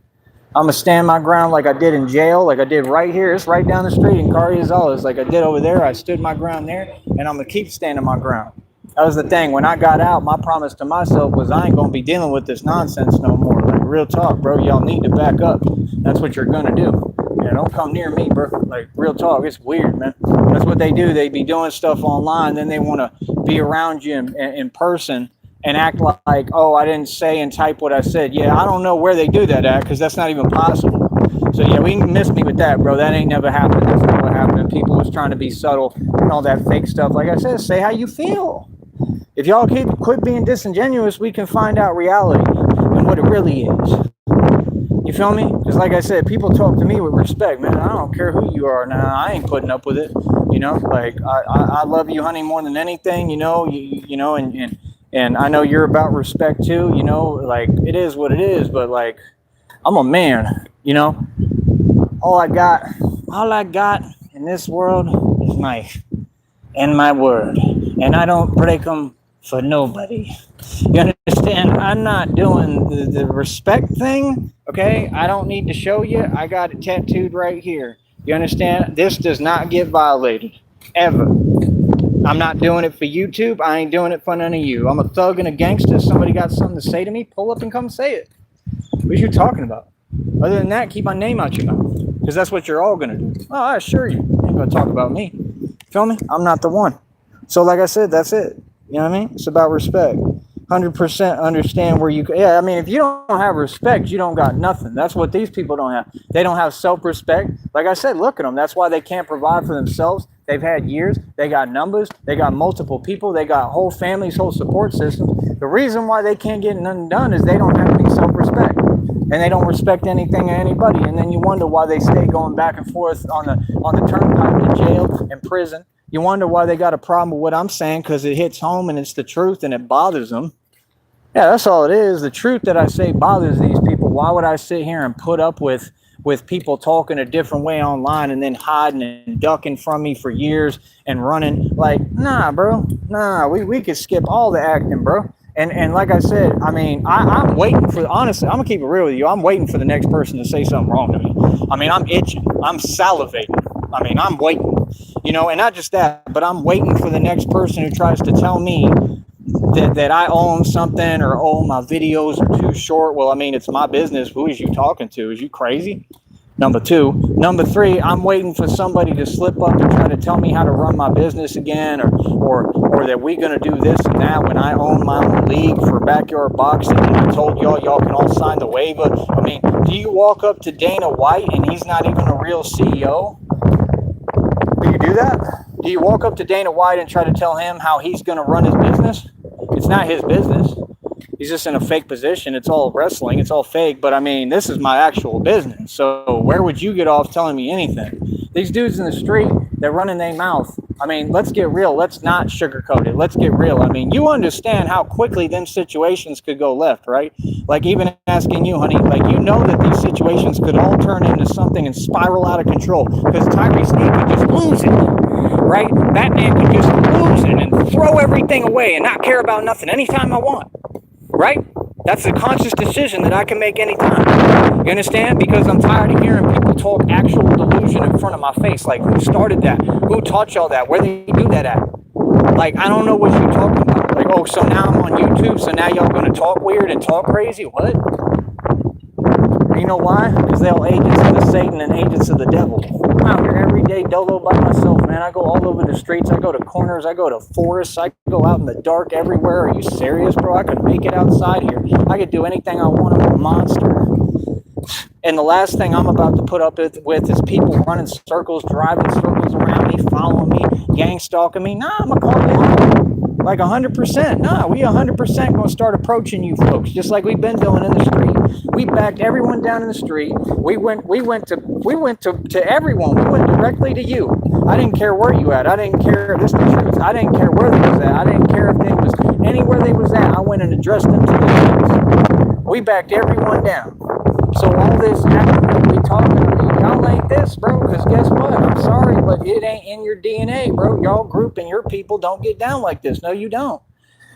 [SPEAKER 1] I'm going to stand my ground like I did in jail, like I did right here. It's right down the street in Carrizolas, like I did over there. I stood my ground there, and I'm going to keep standing my ground. That was the thing. When I got out, my promise to myself was I ain't going to be dealing with this nonsense no more. Like, real talk, bro. Y'all need to back up. That's what you're going to do. Yeah, don't come near me, bro. Like, real talk. It's weird, man. That's what they do. They be doing stuff online, then they want to be around you in person and act like, oh, I didn't say and type what I said. Yeah, I don't know where they do that at because that's not even possible. So, yeah, we can miss me with that, bro. That ain't never happened. That's not what happened. People was trying to be subtle and all that fake stuff. Like I said, say how you feel. If y'all quit being disingenuous, we can find out reality and what it really is. You feel me? Because like I said, people talk to me with respect, man. I don't care who you are now. I ain't putting up with it. You know, like I love you, honey, more than anything. You know, you know, and I know you're about respect too. You know, like it is what it is. But like, I'm a man. You know, all I got in this world is life and my word, and I don't break them for nobody. You understand? I'm not doing the respect thing, okay? I don't need to show you. I got it tattooed right here. You understand? This does not get violated, ever. I'm not doing it for YouTube. I ain't doing it for none of you. I'm a thug and a gangster. Somebody got something to say to me, pull up and come say it. What are you talking about? Other than that, keep my name out your mouth, because that's what you're all going to do. Oh, I assure you, you ain't going to talk about me. Feel me? I'm not the one. So like I said, that's it. You know what I mean? It's about respect. 100% understand where you... Yeah, I mean, if you don't have respect, you don't got nothing. That's what these people don't have. They don't have self-respect. Like I said, look at them. That's why they can't provide for themselves. They've had years. They got numbers. They got multiple people. They got whole families, whole support systems. The reason why they can't get nothing done is they don't have any self-respect. And they don't respect anything or anybody. And then you wonder why they stay going back and forth on the turnpike to jail and prison. You wonder why they got a problem with what I'm saying, because it hits home and it's the truth and it bothers them. Yeah, that's all it is. The truth that I say bothers these people. Why would I sit here and put up with people talking a different way online and then hiding and ducking from me for years and running? Like, nah, bro. Nah, we could skip all the acting, bro. And like I said, I mean, I'm waiting for, honestly, I'm going to keep it real with you. I'm waiting for the next person to say something wrong to me. I mean, I'm itching. I'm salivating. I mean, I'm waiting. You know, and not just that, but I'm waiting for the next person who tries to tell me that I own something or, oh, my videos are too short. Well, I mean, it's my business. Who is you talking to? Is you crazy? Number two. Number three, I'm waiting for somebody to slip up and try to tell me how to run my business again, or that we're going to do this and that when I own my own league for backyard boxing and I told y'all can all sign the waiver. I mean, do you walk up to Dana White and he's not even a real CEO? Do you do that? Do you walk up to Dana White and try to tell him how he's going to run his business? It's not his business. He's just in a fake position. It's all wrestling. It's all fake. But, I mean, this is my actual business. So where would you get off telling me anything? These dudes in the street, they're running their mouth. I mean, let's get real. Let's not sugarcoat it. Let's get real. I mean, you understand how quickly them situations could go left, right? Like even asking you, honey, like you know that these situations could all turn into something and spiral out of control because Tyrese Sneed could just lose it, right? Batman could just lose it and throw everything away and not care about nothing anytime I want, right? That's a conscious decision that I can make anytime. You understand? Because I'm tired of hearing people talk actual delusion in front of my face. Like, who started that? Who taught y'all that? Where they do that at? Like, I don't know what you're talking about. Like, oh, so now I'm on YouTube, so now y'all going to talk weird and talk crazy? What? You know why? Because they're all agents of the Satan and agents of the devil. I'm out here every day dolo by myself, man. I go all over the streets. I go to corners. I go to forests. I go out in the dark everywhere. Are you serious, bro? I could make it outside here. I could do anything I want. I'm a monster. And the last thing I'm about to put up with is people running circles, driving circles around me, following me, gang stalking me. Nah, I'm going to call you out. Like 100%. Nah, we 100% gonna start approaching you folks, just like we've been doing in the street. We backed everyone down in the street. We went to everyone. We went directly to you. I didn't care where you at. I didn't care. This is the truth. I didn't care where they was at. I didn't care if they was anywhere they was at. I went and addressed them to the face. We backed everyone down. So all this acting like we talking to me, y'all ain't this, bro. Because guess what? I'm sorry, but it ain't in your DNA, bro. Y'all group and your people don't get down like this. No, you don't.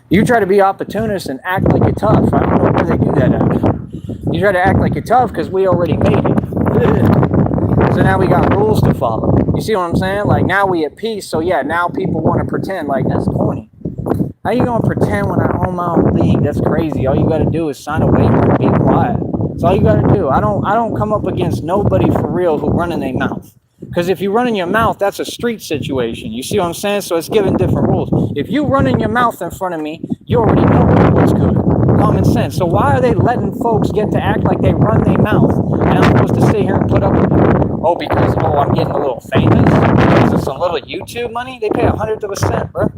[SPEAKER 1] You try to be opportunist and act like you're tough. I don't know where they do that at. You try to act like you're tough because we already made it. So now we got rules to follow. You see what I'm saying? Like now we at peace. So yeah, now people want to pretend like that's corny. How you gonna pretend when I own my own league? That's crazy. All you gotta do is sign a waiver and be quiet. That's all you gotta do. I don't come up against nobody for real who run in their mouth. Because if you run in your mouth, that's a street situation. You see what I'm saying? So it's given different rules. If you run in your mouth in front of me, you already know what's good. Common sense. So why are they letting folks get to act like they run their mouth and I'm supposed to sit here and put up with it? Oh, because, I'm getting a little famous? Because of some little YouTube money? They pay 100th of a cent, bro.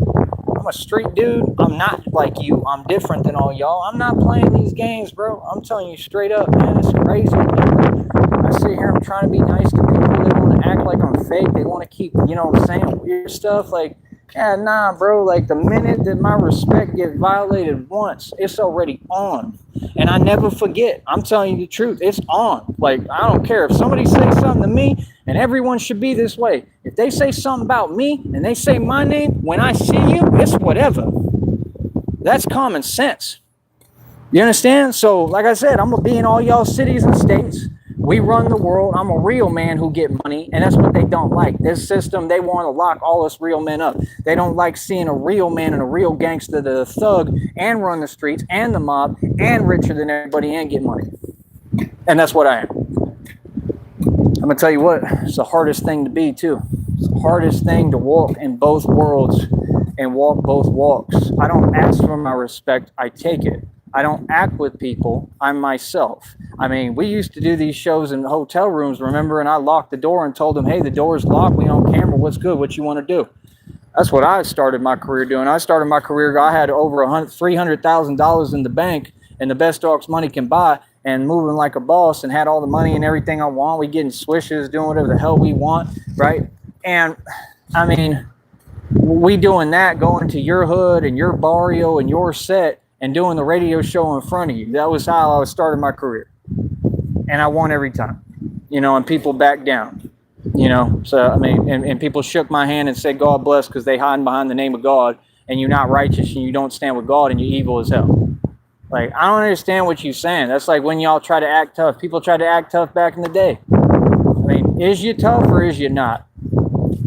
[SPEAKER 1] I'm a street dude. I'm not like you. I'm different than all y'all. I'm not playing these games, bro. I'm telling you straight up, man. It's crazy. I sit here, I'm trying to be nice to people. They want to act like I'm fake. They want to keep, saying weird stuff. Like, yeah, nah, bro. Like, the minute that my respect gets violated once, it's already on. And I never forget. I'm telling you the truth. It's on. Like, I don't care. If somebody says something to me, and everyone should be this way. If they say something about me, and they say my name, when I see you, it's whatever. That's common sense. You understand? So, like I said, I'm going to be in all y'all cities and states. We run the world. I'm a real man who get money, and that's what they don't like. This system, they want to lock all us real men up. They don't like seeing a real man and a real gangster, the thug, and run the streets, and the mob, and richer than everybody, and get money. And that's what I am. I'm going to tell you what, it's the hardest thing to be, too. It's the hardest thing to walk in both worlds and walk both walks. I don't ask for my respect, I take it. I don't act with people. I'm myself. I mean, we used to do these shows in hotel rooms, remember? And I locked the door and told them, hey, the door's locked. We on camera. What's good? What you want to do? That's what I started my career doing. I started my career. I had over $300,000 in the bank and the best dogs money can buy and moving like a boss and had all the money and everything I want. We getting swishes, doing whatever the hell we want, right? And, I mean, we doing that, going to your hood and your barrio and your set and doing the radio show in front of you. That was how I started my career. And I won every time, and people backed down, So, I mean, and people shook my hand and said, God bless, because they hiding behind the name of God, and you're not righteous, and you don't stand with God, and you're evil as hell. Like, I don't understand what you're saying. That's like when y'all try to act tough. People tried to act tough back in the day. I mean, is you tough or is you not?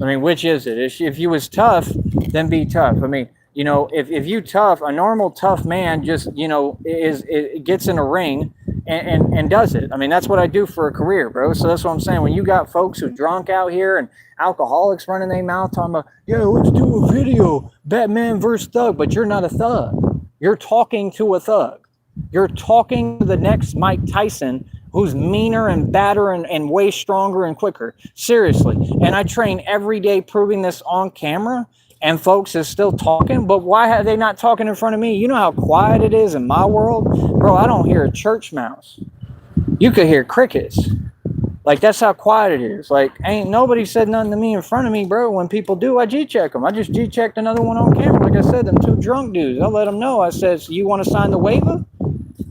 [SPEAKER 1] I mean, which is it? If you was tough, then be tough. I mean, if you tough, a normal tough man just, gets in a ring and does it. I mean, that's what I do for a career, bro. So that's what I'm saying. When you got folks who drunk out here and alcoholics running their mouth talking about, yeah, let's do a video, Batman versus Thug, but you're not a thug. You're talking to a thug. You're talking to the next Mike Tyson, who's meaner and badder and way stronger and quicker. Seriously. And I train every day proving this on camera. And folks is still talking, but why are they not talking in front of me? You know how quiet it is in my world? Bro, I don't hear a church mouse. You could hear crickets. Like, that's how quiet it is. Like, ain't nobody said nothing to me in front of me, bro. When people do, I G-check them. I just G-checked another one on camera. Like I said, them two drunk dudes. I let them know. I said, so you want to sign the waiver?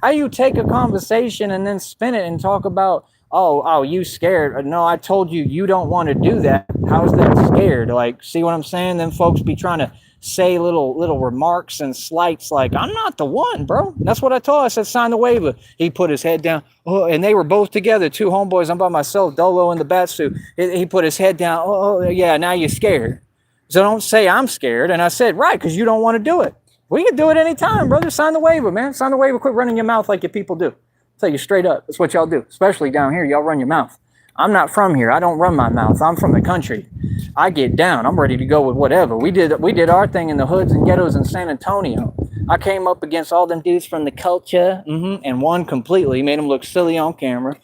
[SPEAKER 1] How you take a conversation and then spin it and talk about, oh, you scared? No, I told you, you don't want to do that. How's that scared? Like, see what I'm saying? Then folks be trying to say little remarks and slights like, I'm not the one, bro. That's what I told. I said, sign the waiver. He put his head down. Oh, and they were both together, two homeboys. I'm by myself, Dolo in the bat suit. He put his head down. Oh, yeah, now you're scared. So don't say I'm scared. And I said, right, because you don't want to do it. We can do it anytime, brother. Sign the waiver, man. Sign the waiver. Quit running your mouth like your people do. I'll tell you straight up. That's what y'all do, especially down here. Y'all run your mouth. I'm not from here. I don't run my mouth. I'm from the country. I get down. I'm ready to go with whatever. We did our thing in the hoods and ghettos in San Antonio. I came up against all them dudes from the culture and won completely. Made them look silly on camera.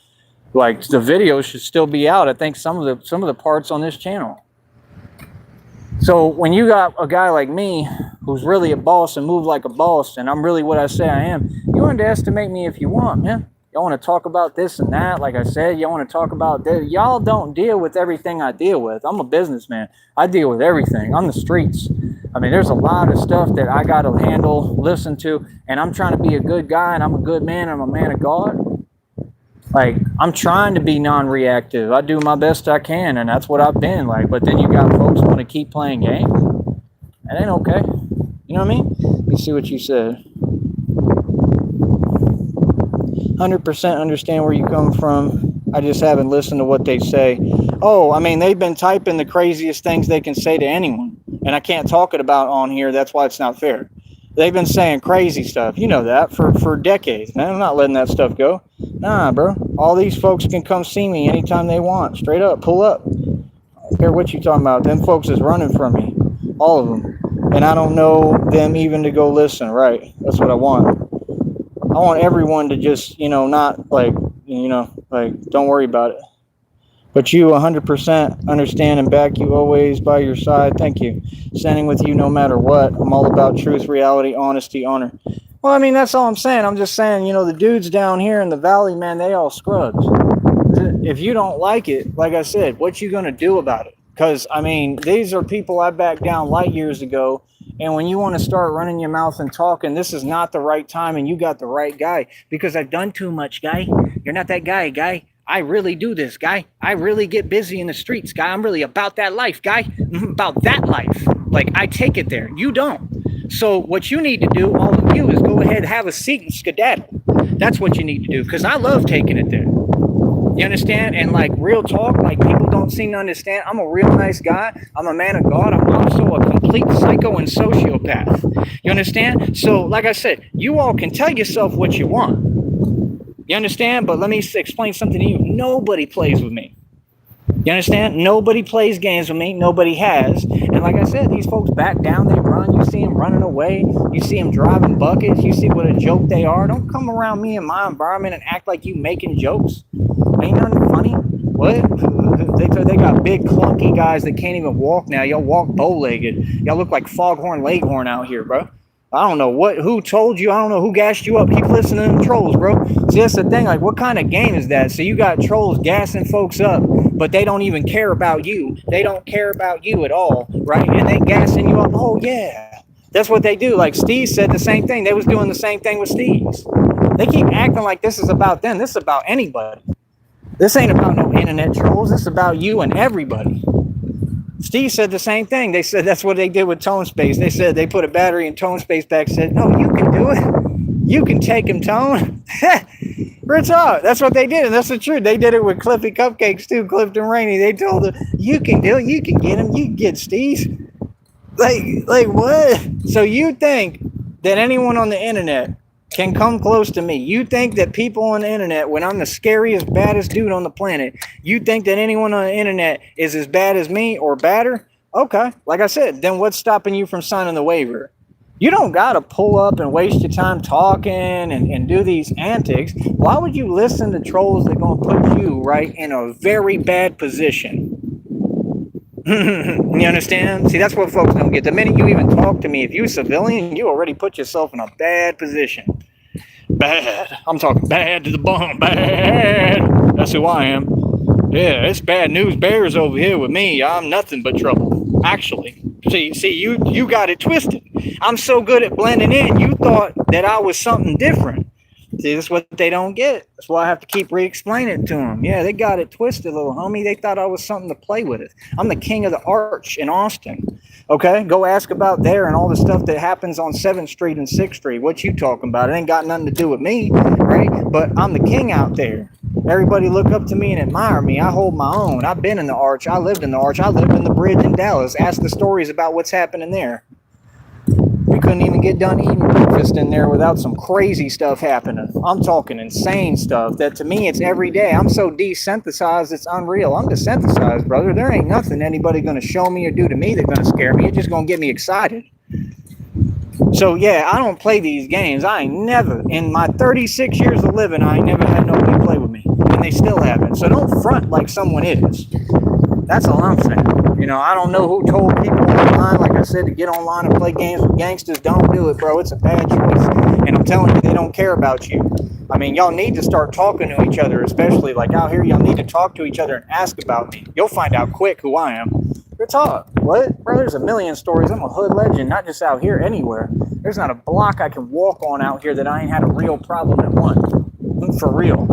[SPEAKER 1] Like, the video should still be out. I think some of the parts on this channel. So when you got a guy like me who's really a boss and move like a boss, and I'm really what I say I am, you underestimate me if you want, man. Y'all want to talk about this and that, like I said. Y'all want to talk about that. Y'all don't deal with everything I deal with. I'm a businessman. I deal with everything. I'm the streets. I mean, there's a lot of stuff that I got to handle, listen to, and I'm trying to be a good guy, and I'm a good man, and I'm a man of God. Like, I'm trying to be non-reactive. I do my best I can, and that's what I've been like. But then you got folks want to keep playing games. That ain't okay. You know what I mean? Let me see what you said. 100% understand where you come from. I just haven't listened to what they say. Oh, I mean, they've been typing the craziest things they can say to anyone. And I can't talk it about on here. That's why it's not fair. They've been saying crazy stuff. You know that for decades, man. I'm not letting that stuff go. Nah, bro. All these folks can come see me anytime they want. Straight up. Pull up. I don't care what you talking about. Them folks is running from me. All of them. And I don't know them even to go listen. Right. That's what I want. I want everyone to just, not like, don't worry about it. But you 100% understand and back you always by your side. Thank you. Standing with you no matter what. I'm all about truth, reality, honesty, honor. Well, I mean, that's all I'm saying. I'm just saying, the dudes down here in the valley, man, they all scrubs. If you don't like it, like I said, what you going to do about it? Because, I mean, these are people I backed down light years ago. And when you want to start running your mouth and talking, this is not the right time, and you got the right guy. Because I've done too much, guy. You're not that guy. I really do this, guy. I really get busy in the streets, guy. I'm really about that life, guy. About that life. Like, I take it there. You don't. So what you need to do, all of you, is go ahead, have a seat and skedaddle. That's what you need to do, because I love taking it there. You understand? And like real talk, like people don't seem to understand. I'm a real nice guy. I'm a man of God. I'm also a complete psycho and sociopath. You understand? So like I said, you all can tell yourself what you want. You understand? But let me explain something to you. Nobody plays with me. You understand? Nobody plays games with me. Nobody has. And like I said, these folks back down, they run. You see them running away. You see them driving buckets. You see what a joke they are. Don't come around me and my environment and act like you making jokes. Ain't nothing funny. What? They got big clunky guys that can't even walk now. Y'all walk bow-legged. Y'all look like Foghorn Leghorn out here, bro. I don't know who told you. I don't know who gassed you up. Keep listening to them trolls, bro. See, that's the thing. Like, what kind of game is that? So you got trolls gassing folks up, but they don't even care about you. They don't care about you at all, right? And they gassing you up. Oh, yeah. That's what they do. Like, Steve said the same thing. They was doing the same thing with Steve's. They keep acting like this is about them. This is about anybody. This ain't about no internet trolls. This is about you and everybody. Steve said the same thing. They said that's what they did with Tone Space. They said they put a battery in Tone Space back, said, no, you can do it. You can take him, Tone. Real talk. That's what they did, and that's the truth. They did it with Cliffy Cupcakes, too, Clifton Rainey. They told him, you can do it. You can get him. You can get Steve. Like what? So you think that anyone on the internet can come close to me? You think that people on the internet, when I'm the scariest, baddest dude on the planet, you think that anyone on the internet is as bad as me or badder? Okay, like I said, then what's stopping you from signing the waiver? You don't got to pull up and waste your time talking and do these antics. Why would you listen to trolls that are going to put you, right, in a very bad position? You understand? See, that's what folks don't get. The minute you even talk to me, if you're a civilian, you already put yourself in a bad position. Bad. I'm talking bad to the bone. Bad. That's who I am. Yeah, it's bad news bears over here with me. I'm nothing but trouble. Actually. See, you got it twisted. I'm so good at blending in, you thought that I was something different. See, that's what they don't get. That's why I have to keep re-explaining it to them. Yeah, they got it twisted, little homie. They thought I was something to play with it. I'm the king of the arch in Austin. Okay? Go ask about there and all the stuff that happens on 7th Street and 6th Street. What you talking about? It ain't got nothing to do with me, right? But I'm the king out there. Everybody look up to me and admire me. I hold my own. I've been in the arch. I lived in the arch. I lived in the bridge in Dallas. Ask the stories about what's happening there. We couldn't even get done eating breakfast in there without some crazy stuff happening. I'm talking insane stuff that to me it's every day. I'm so desensitized it's unreal. I'm desensitized, brother. There ain't nothing anybody going to show me or do to me that's going to scare me. It's just going to get me excited. So yeah, I don't play these games. I ain't never, in my 36 years of living, I ain't never had nobody play with me. And they still haven't. So don't front like someone is. That's all I'm saying. You know, I don't know who told people online. Like I said, to get online and play games with gangsters, don't do it, bro. It's a bad choice. And I'm telling you, they don't care about you. I mean, y'all need to start talking to each other, especially like out here. Y'all need to talk to each other and ask about me. You'll find out quick who I am. Good talk. What? Bro, there's a million stories. I'm a hood legend, not just out here, anywhere. There's not a block I can walk on out here that I ain't had a real problem at one. For real.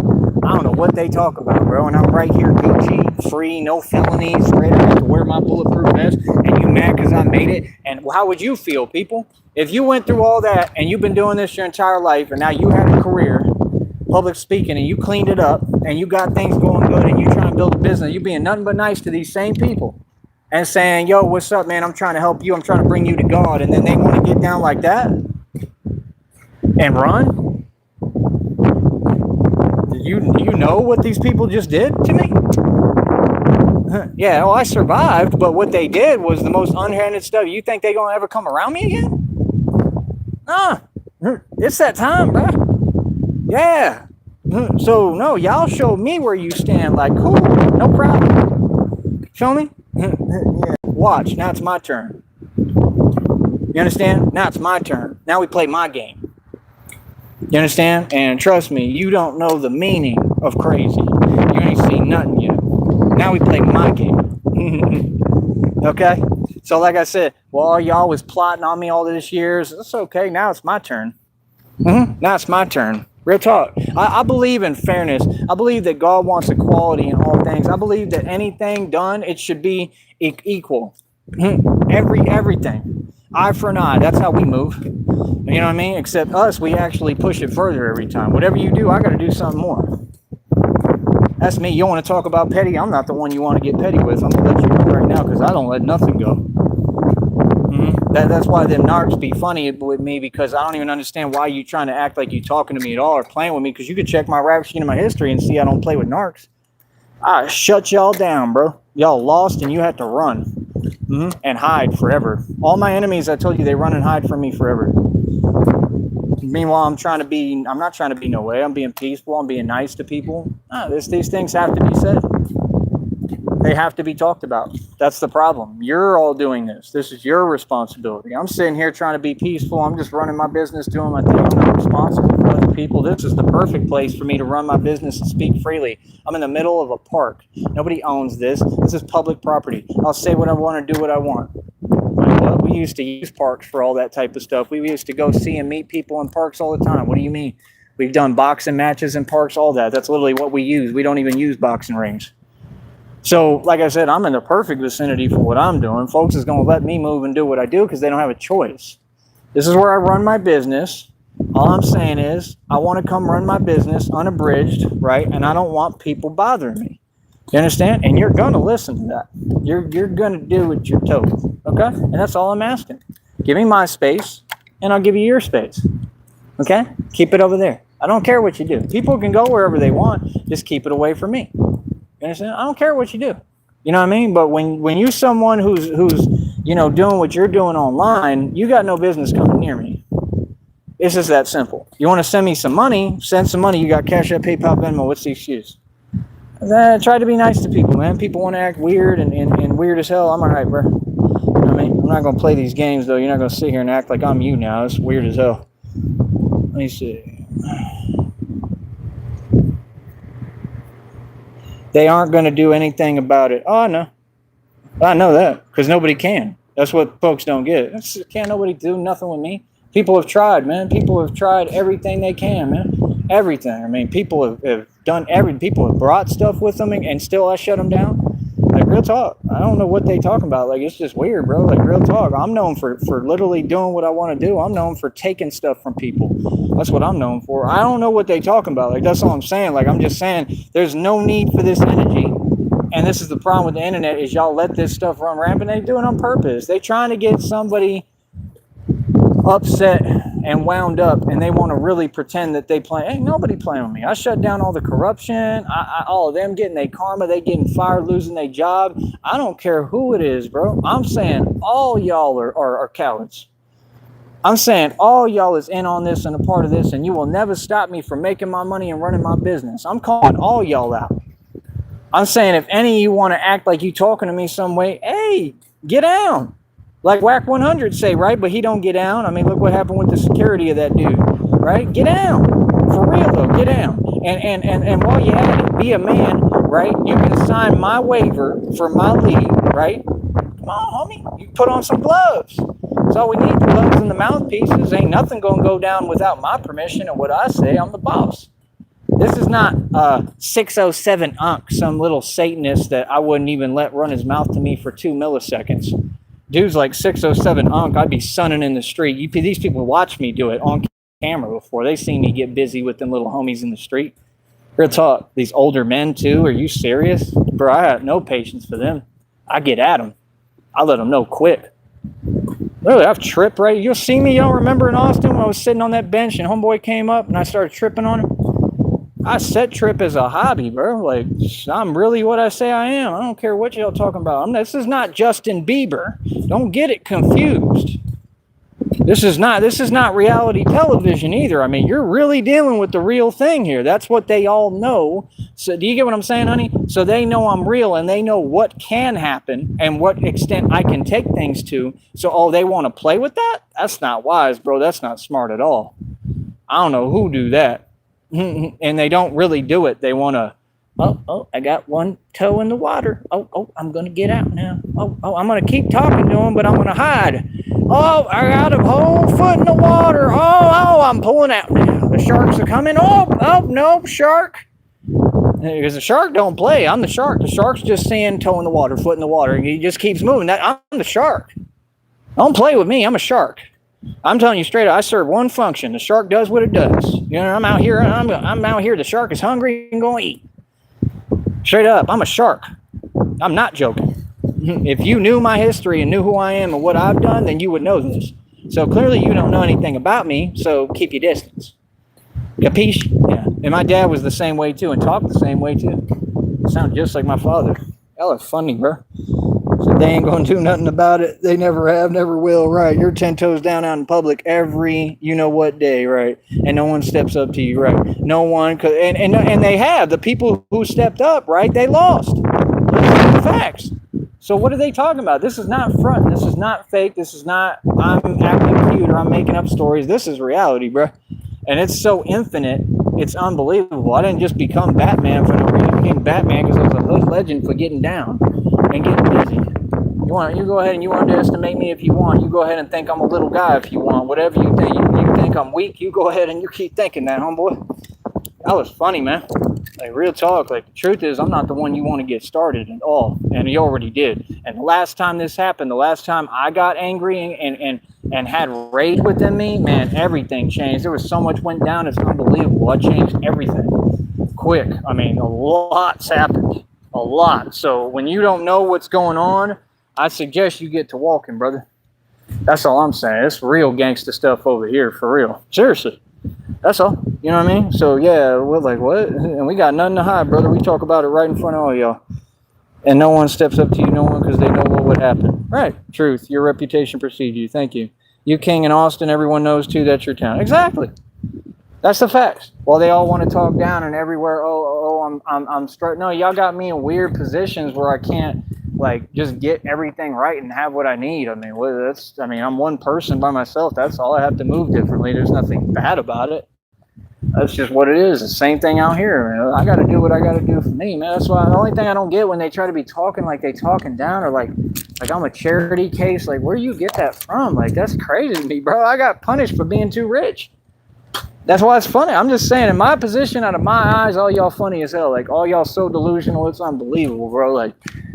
[SPEAKER 1] I don't know what they talk about, bro. And I'm right here, Gucci, free, no felonies, straight. I have to wear my bulletproof vest. And you mad because I made it? And how would you feel, people? If you went through all that and you've been doing this your entire life and now you had a career, public speaking, and you cleaned it up and you got things going good and you trying to build a business, you being nothing but nice to these same people and saying, yo, what's up, man? I'm trying to help you. I'm trying to bring you to God. And then they want to get down like that and run? You know what these people just did to me? Yeah, well, I survived, but what they did was the most unhanded stuff. You think they gonna ever come around me again? It's that time, bro. Yeah. So, no, y'all show me where you stand. Like, cool, no problem. Show me? Yeah. Watch, now it's my turn. You understand? Now it's my turn. Now we play my game. You understand? And trust me, you don't know the meaning of crazy. You ain't seen nothing yet. Now we play my game. Okay? So like I said, well, y'all was plotting on me all these years. It's okay. Now it's my turn. Now it's my turn. Real talk. I believe in fairness. I believe that God wants equality in all things. I believe that anything done, it should be equal. Everything. Eye for an eye. That's how we move. You know what I mean? Except us, we actually push it further every time. Whatever you do, I got to do something more. That's me. You want to talk about petty? I'm not the one you want to get petty with. I'm going to let you know right now because I don't let nothing go. That's why them narcs be funny with me, because I don't even understand why you trying to act like you talking to me at all or playing with me, because you could check my rap sheet and my history and see I don't play with narcs. I shut y'all down, bro. Y'all lost and you had to run and hide forever. All my enemies, I told you, they run and hide from me forever. Meanwhile, I'm not trying to be no way. I'm being peaceful. I'm being nice to people. These things have to be said. They have to be talked about. That's the problem. You're all doing this. This is your responsibility. I'm sitting here trying to be peaceful. I'm just running my business, doing my thing. I'm not responsible for other people. This is the perfect place for me to run my business and speak freely. I'm in the middle of a park. Nobody owns this. This is public property. I'll say what I want to do what I want. What? We used to use parks for all that type of stuff. We used to go see and meet people in parks all the time. What do you mean? We've done boxing matches in parks, all that. That's literally what we use. We don't even use boxing rings. So, like I said, I'm in the perfect vicinity for what I'm doing. Folks is going to let me move and do what I do because they don't have a choice. This is where I run my business. All I'm saying is I want to come run my business unabridged, right? And I don't want people bothering me. You understand? And you're going to listen to that. You're going to do what you're told, okay? And that's all I'm asking. Give me my space, and I'll give you your space, okay? Keep it over there. I don't care what you do. People can go wherever they want. Just keep it away from me. You understand? I don't care what you do. You know what I mean? But when you're someone who's doing what you're doing online, you got no business coming near me. It's just that simple. You want to send me some money? Send some money. You got Cash App, PayPal, Venmo. What's the excuse? Try to be nice to people, man. People want to act weird and weird as hell. I'm all right, bro. You know what I mean? I'm not going to play these games, though. You're not going to sit here and act like I'm you now. It's weird as hell. Let me see. They aren't going to do anything about it. Oh, I know. I know that because nobody can. That's what folks don't get. Can't nobody do nothing with me. People have tried, man. People have tried everything they can, man. Everything. I mean, people have done everything. People have brought stuff with them and still I shut them down. Like, real talk. I don't know what they talking about. Like, it's just weird, bro. Like, real talk. I'm known for literally doing what I want to do. I'm known for taking stuff from people. That's what I'm known for. I don't know what they talking about. Like, that's all I'm saying. Like, I'm just saying there's no need for this energy. And this is the problem with the internet is y'all let this stuff run rampant. They do it on purpose. They trying to get somebody upset and wound up, and they want to really pretend that they play. Ain't nobody playing with me. I shut down all the corruption. All of them getting their karma. They getting fired, losing their job. I don't care who it is, bro. I'm saying all y'all are cowards. I'm saying all y'all is in on this and a part of this, and you will never stop me from making my money and running my business. I'm calling all y'all out. I'm saying if any of you want to act like you talking to me some way, hey, get down. Like Whack 100 say, right? But he don't get down. I mean, look what happened with the security of that dude, right? Get down. For real, though, get down. And while you're at it, be a man, right? You can sign my waiver for my league, right? Come on, homie. You put on some gloves. That's all we need, the gloves and the mouthpieces. Ain't nothing going to go down without my permission and what I say. I'm the boss. This is not 607 Unk, some little Satanist that I wouldn't even let run his mouth to me for 2 milliseconds. Dudes like 607 Unk, I'd be sunning in the street. These people watch me do it on camera before. They see me get busy with them little homies in the street. Real talk. These older men, too. Are you serious? Bro, I have no patience for them. I get at them. I let them know quick. Literally, I've tripped, right? You'll see me, y'all remember in Austin when I was sitting on that bench and homeboy came up and I started tripping on him? I set trip as a hobby, bro. Like, I'm really what I say I am. I don't care what y'all talking about. This is not Justin Bieber. Don't get it confused. This is not reality television either. I mean, you're really dealing with the real thing here. That's what they all know. So do you get what I'm saying, honey? So they know I'm real and they know what can happen and what extent I can take things to. So, they want to play with that? That's not wise, bro. That's not smart at all. I don't know who do that. And they don't really do it. They want to, I got one toe in the water. I'm going to get out now. I'm going to keep talking to him, but I'm going to hide. I got a whole foot in the water. I'm pulling out now. The sharks are coming. No, shark. Because the shark don't play. I'm the shark. The shark's just saying toe in the water, foot in the water. And he just keeps moving. I'm the shark. Don't play with me. I'm a shark. I'm telling you straight up, I serve one function. The shark does what it does. You know, I'm out here. I'm out here. The shark is hungry and going to eat. Straight up, I'm a shark. I'm not joking. If you knew my history and knew who I am and what I've done, then you would know this. So clearly you don't know anything about me, so keep your distance. Capiche? Yeah. And my dad was the same way too and talked the same way too. Sound just like my father. Y'all are funny, bro. So they ain't gonna do nothing about it. They never have, never will, right? You're 10 toes down out in public every you-know-what day, right? And no one steps up to you, right? No one, and they have. The people who stepped up, right, they lost. Those are the facts. So what are they talking about? This is not front. This is not fake. This is not I'm acting cute or I'm making up stories. This is reality, bro. And it's so infinite. It's unbelievable. I didn't just become Batman for no reason. I became Batman because I was a hood legend for getting down and getting busy. You go ahead and you underestimate me if you want. You go ahead and think I'm a little guy if you want. Whatever you think. You think I'm weak, you go ahead and you keep thinking that, homeboy. That was funny, man. Like, real talk. Like, the truth is, I'm not the one you want to get started at all. And you already did. And the last time this happened, the last time I got angry and had rage within me, man, everything changed. There was so much went down. It's unbelievable. I changed everything. Quick. I mean, a lot's happened. A lot. So when you don't know what's going on, I suggest you get to walking, brother. That's all I'm saying. It's real gangster stuff over here, for real. Seriously. That's all. You know what I mean? So, yeah, we're like, what? And we got nothing to hide, brother. We talk about it right in front of all y'all. And no one steps up to you, no one, because they know what would happen. Right. Truth. Your reputation precedes you. Thank you. You king in Austin, everyone knows, too, that's your town. Exactly. That's the facts. Well, they all want to talk down and everywhere, I'm straight. No, y'all got me in weird positions where I can't, like, just get everything right and have what I need. I mean, I'm one person by myself. That's all. I have to move differently. There's nothing bad about it. That's just what it is. The same thing out here. Man. I got to do what I got to do for me, man. That's why the only thing I don't get when they try to be talking like they talking down or like I'm a charity case. Like, where do you get that from? Like, that's crazy to me, bro. I got punished for being too rich. That's why it's funny. I'm just saying, in my position, out of my eyes, all y'all funny as hell. Like, all y'all so delusional, it's unbelievable, bro. Like,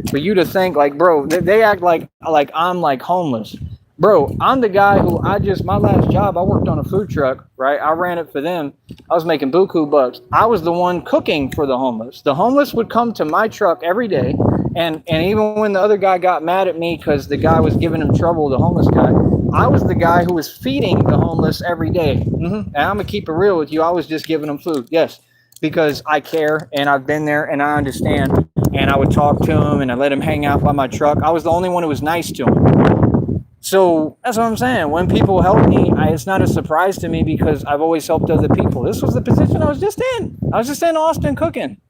[SPEAKER 1] for you to think, like, bro, they act like I'm, like, homeless. Bro, I'm the guy who my last job, I worked on a food truck, right? I ran it for them. I was making buku bucks. I was the one cooking for the homeless. The homeless would come to my truck every day. And even when the other guy got mad at me because the guy was giving him trouble, the homeless guy, I was the guy who was feeding the homeless every day. And I'm going to keep it real with you. I was just giving them food. Yes, because I care and I've been there and I understand. And I would talk to him and I let him hang out by my truck. I was the only one who was nice to him. So that's what I'm saying. When people help me, it's not a surprise to me because I've always helped other people. This was the position I was just in. I was just in Austin cooking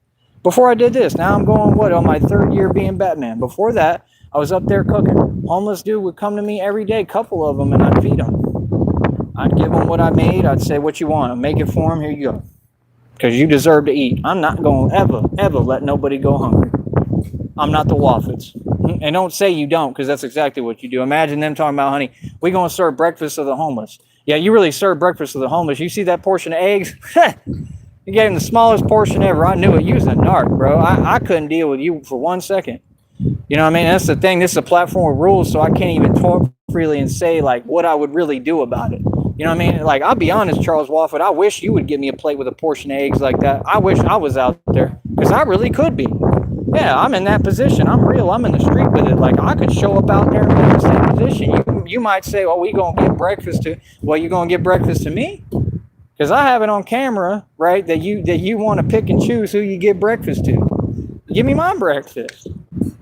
[SPEAKER 1] before I did this. Now I'm going, on my third year being Batman. Before that, I was up there cooking. Homeless dude would come to me every day, couple of them, and I'd feed them. I'd give them what I made. I'd say, what you want? I'd make it for them. Here you go. Because you deserve to eat. I'm not going to ever let nobody go hungry. I'm not the Waffles. And don't say you don't, because that's exactly what you do. Imagine them talking about, honey, we're going to serve breakfast to the homeless. Yeah, you really serve breakfast to the homeless. You see that portion of eggs? You gave him the smallest portion ever. I knew it. You was a narc, bro. I couldn't deal with you for 1 second. You know what I mean? That's the thing. This is a platform with rules, so I can't even talk freely and say, like, what I would really do about it. You know what I mean? Like, I'll be honest, Charles Wofford, I wish you would give me a plate with a portion of eggs like that. I wish I was out there, because I really could be. Yeah, I'm in that position. I'm real. I'm in the street with it. Like, I could show up out there and be in the same position. You might say, oh, we going to get breakfast to... Well, you going to get breakfast to me? Because I have it on camera, right, that you want to pick and choose who you give breakfast to. Give me my breakfast.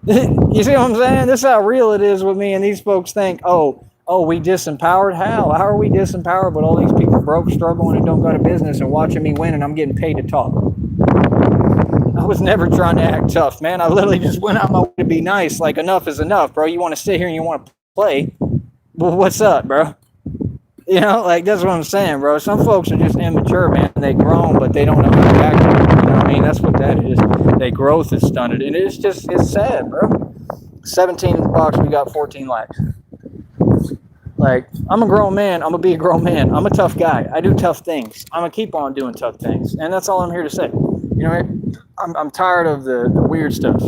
[SPEAKER 1] You see what I'm saying? This is how real it is with me. And these folks think, oh, we disempowered? How? How are we disempowered with all these people broke, struggling, and don't go to business and watching me win and I'm getting paid to talk? I was never trying to act tough, man. I literally just went out my way to be nice. Like, enough is enough, bro. You want to sit here and you want to play? Well, what's up, bro? You know, like, that's what I'm saying, bro. Some folks are just immature, man. They grown, but they don't know how to act. You know what I mean? That's what that is. Their growth is stunted. And it's sad, bro. 17 bucks, we got 14 likes. Like, I'm a grown man. I'm going to be a grown man. I'm a tough guy. I do tough things. I'm going to keep on doing tough things. And that's all I'm here to say. You know what? I'm tired of the weird stuff.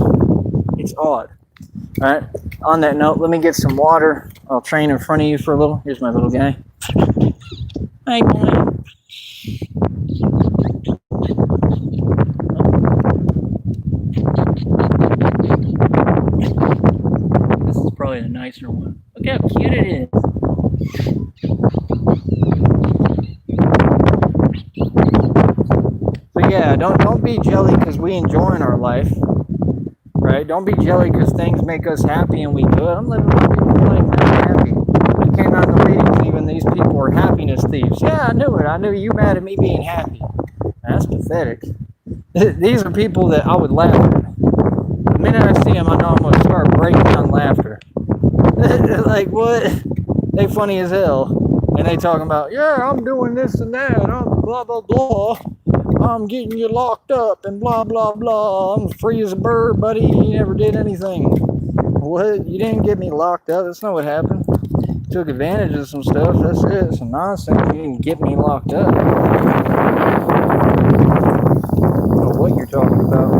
[SPEAKER 1] It's odd. All right. On that note, let me get some water. I'll train in front of you for a little. Here's my little guy. Hi, boy. This is probably the nicer one. Look how cute it is. So yeah, don't be jelly because we enjoying our life. Right? Don't be jelly because things make us happy and we do it. I'm living with people like not happy. It came out in the readings, even these people are happiness thieves. Yeah, I knew it. I knew you mad at me being happy. That's pathetic. These are people that I would laugh at. The minute I see them, I know I'm going to start breaking down laughter. Like, what? They funny as hell. And they talking about, yeah, I'm doing this and that. I'm blah, blah, blah. I'm getting you locked up and blah, blah, blah. I'm free as a bird, buddy. You never did anything. What? You didn't get me locked up. That's not what happened. Took advantage of some stuff. That's it. Some nonsense. You didn't get me locked up. I don't know what you're talking about.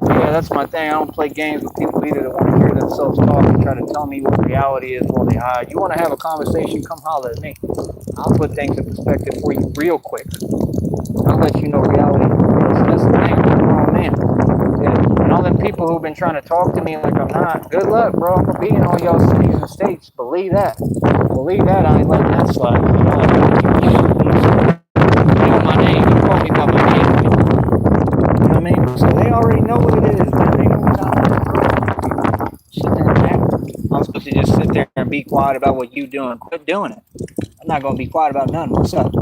[SPEAKER 1] Yeah, that's my thing. I don't play games with people either that want to hear themselves talk and try to tell me what reality is while they hide. You want to have a conversation, come holler at me. I'll put things in perspective for you real quick. I'll let you know reality. That's the thing. I'm a grown man. Yeah. And all them people who've been trying to talk to me like I'm not, good luck, bro. I'm going to be in all y'all cities and states. Believe that. Believe that. I ain't letting that slide. You know my name. You call me by my name. You know what I mean? So they already know what it is, man. They know what time it is. Sit there and act. I'm supposed to just sit there and be quiet about what you doing. Quit doing it. I'm not going to be quiet about nothing. What's up?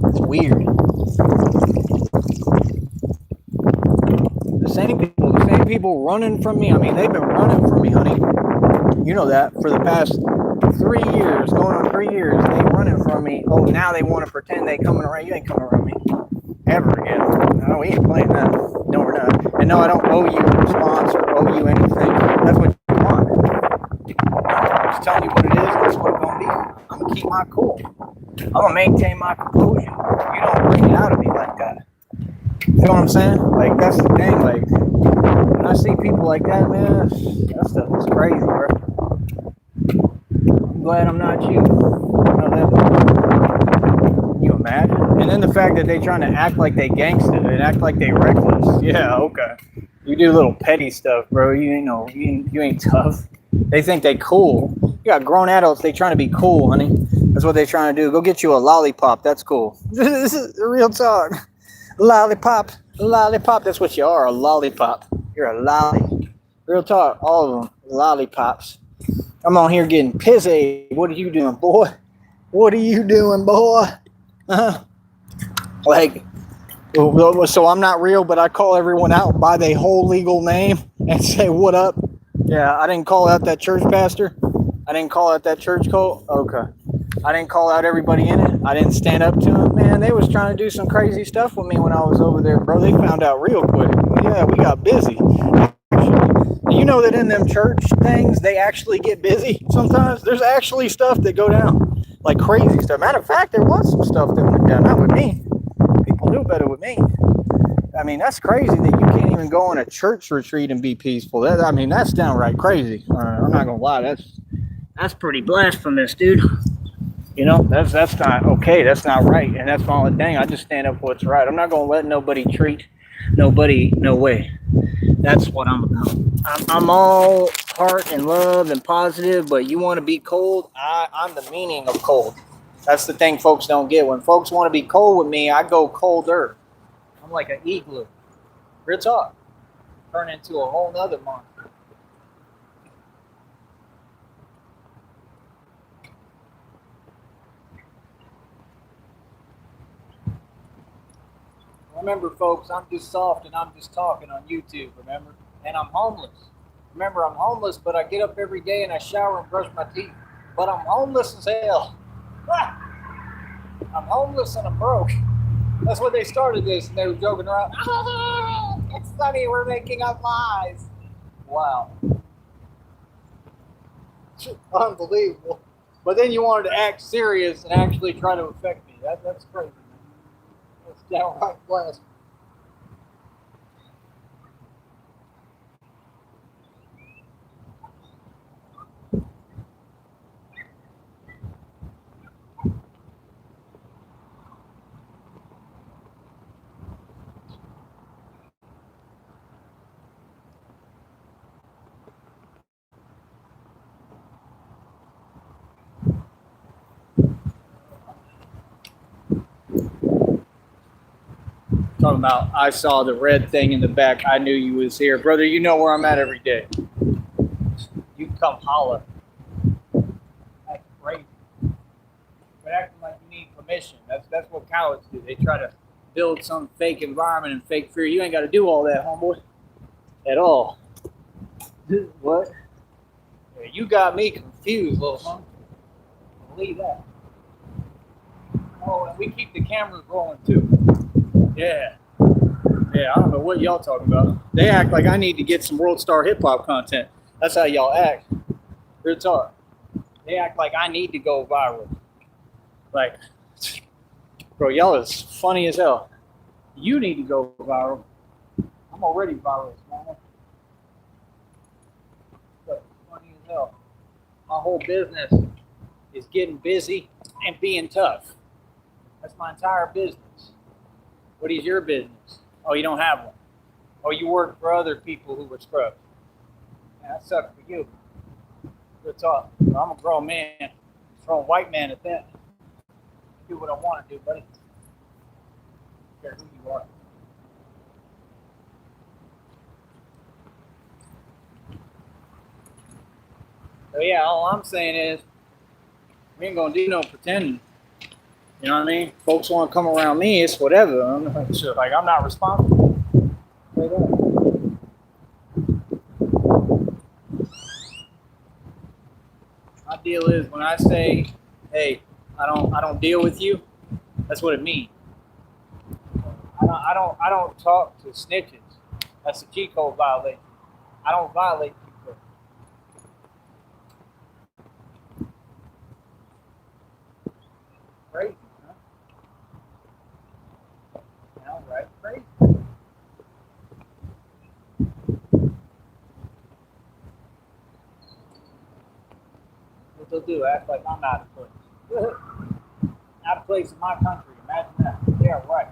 [SPEAKER 1] It's weird. The same people running from me. I mean, they've been running from me, honey. You know that for the past 3 years, going on 3 years, they running from me. Oh, now they want to pretend they coming around. You ain't coming around me ever again. No, we ain't playing that. No, we're not. And no, I don't owe you a response or owe you anything. That's what you want. I'm just telling you what it is, and that's what it's gonna be. I'm gonna keep my cool. I'm gonna maintain my composure. You don't bring it out of me like that. You know what I'm saying? Like, that's the thing. Like, when I see people like that, man, that stuff is crazy, bro. I'm glad I'm not you. Can you imagine? And then the fact that they trying to act like they gangster and act like they reckless. Yeah, okay. You do little petty stuff, bro. You ain't no, you ain't tough. They think they cool. You got grown adults. They trying to be cool, honey. That's what they trying to do. Go get you a lollipop. That's cool. This is real talk. Lollipop. Lollipop. That's what you are. A lollipop. You're a lolly. Real talk. All of them. Lollipops. I'm on here getting pissy. What are you doing, boy? What are you doing, boy? Like, So I'm not real, but I call everyone out by their whole legal name and say, what up? Yeah, I didn't call out that church pastor. I didn't call out that church cult. Okay. I didn't call out everybody in it. I didn't stand up to them. Man, they was trying to do some crazy stuff with me when I was over there, bro. They found out real quick. Yeah, we got busy. You know that in them church things, they actually get busy sometimes. There's actually stuff that go down, like crazy stuff. Matter of fact, there was some stuff that went down. Not with me. People knew better with me. I mean, that's crazy that you can't even go on a church retreat and be peaceful. I mean, that's downright crazy. I'm not gonna lie. That's pretty blasphemous, dude. You know, that's not okay. That's not right. And that's my only thing. I just stand up for what's right. I'm not gonna let nobody treat nobody no way. That's what I'm about. I'm all heart and love and positive, but you want to be cold? I'm the meaning of cold. That's the thing folks don't get. When folks want to be cold with me, I go colder. I'm like an igloo. Real talk. Turn into a whole nother monster. Remember, folks, I'm just soft and I'm just talking on YouTube, remember? And I'm homeless. Remember, I'm homeless, but I get up every day and I shower and brush my teeth. But I'm homeless as hell. I'm homeless and I'm broke. That's when they started this, and they were joking around. Oh, it's funny, we're making up lies. Wow. Unbelievable. But then you wanted to act serious and actually try to affect me. That's crazy, man. That's downright blasphemy. Talking about, I saw the red thing in the back. I knew you was here. Brother, you know where I'm at every day. You can come holler. That's crazy. But acting like you need permission. That's what cowards do. They try to build some fake environment and fake fear. You ain't got to do all that, homeboy. At all. What? Yeah, you got me confused, little homie. Believe that. Oh, and we keep the cameras rolling too. Yeah. Yeah, I don't know what y'all talking about. They act like I need to get some World Star hip hop content. That's how y'all act. Real talk. They act like I need to go viral. Like, bro, y'all is funny as hell. You need to go viral. I'm already viral, man. But funny as hell. My whole business is getting busy and being tough. That's my entire business. What is your business? Oh, you don't have one. Oh, you work for other people who were scrubs. Man, that sucks for you. Good talk. I'm a grown man. Grown white man at that. Do what I want to do, buddy. I don't care who you are. So yeah, all I'm saying is we ain't gonna do no pretending. You know what I mean? Folks want to come around me, it's whatever. I'm not responsible. Straight up. My deal is when I say, "Hey, I don't deal with you," that's what it means. I don't talk to snitches. That's a cheat code violation. I don't violate people. Crazy, huh? Downright crazy. What they'll do, act like I'm out of place. Out of place in my country. Imagine that. Yeah, right.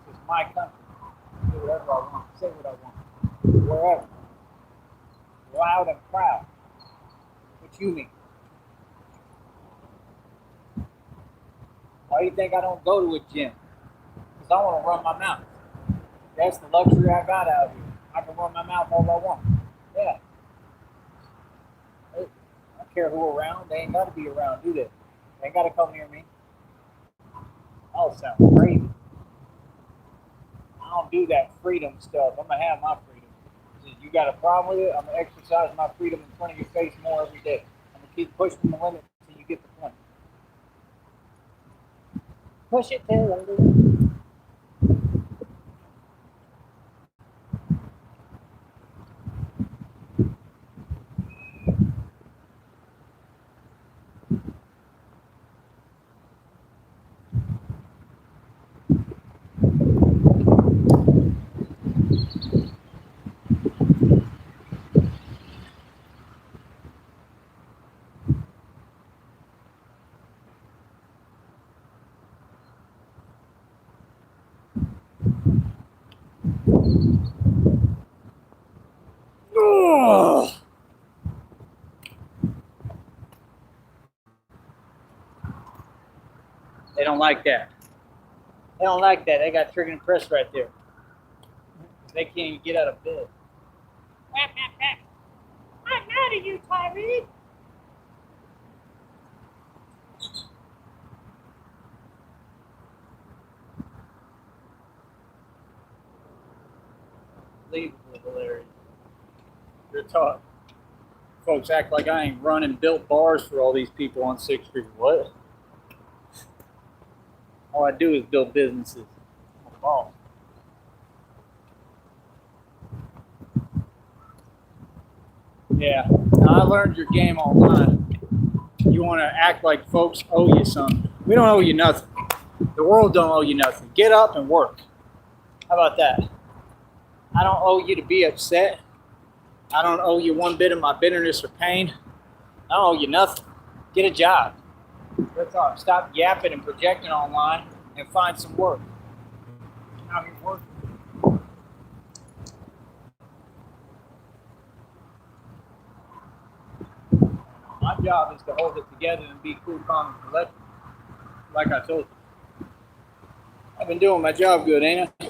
[SPEAKER 1] It's my country. Do whatever I want. Say what I want. Wherever. Loud and proud. What you mean? Why do you think I don't go to a gym? Because I want to run my mouth. That's the luxury I got out here. I can run my mouth all I want. Yeah. Hey, I don't care who around. They ain't got to be around, do they? They ain't got to come near me. All sounds crazy. don't do that freedom stuff. I'm gonna have my freedom. He says, you got a problem with it? I'm gonna exercise my freedom in front of your face more every day. I'm gonna keep pushing the limit until you get the point. Push it till the Ugh. They don't like that. They don't like that. They got trigger and press right there. They can't even get out of bed. I'm mad at you, Tyree. Unbelievably hilarious. You're taught. Folks act like I ain't running built bars for all these people on 6th Street. What? All I do is build businesses. I'm a boss. Yeah. Now I learned your game online. You want to act like folks owe you something. We don't owe you nothing. The world don't owe you nothing. Get up and work. How about that? I don't owe you to be upset. I don't owe you one bit of my bitterness or pain. I don't owe you nothing. Get a job. That's all. Stop yapping and projecting online and find some work. Out here working. My job is to hold it together and be cool, calm, and collected. Like I told you. I've been doing my job good, ain't I?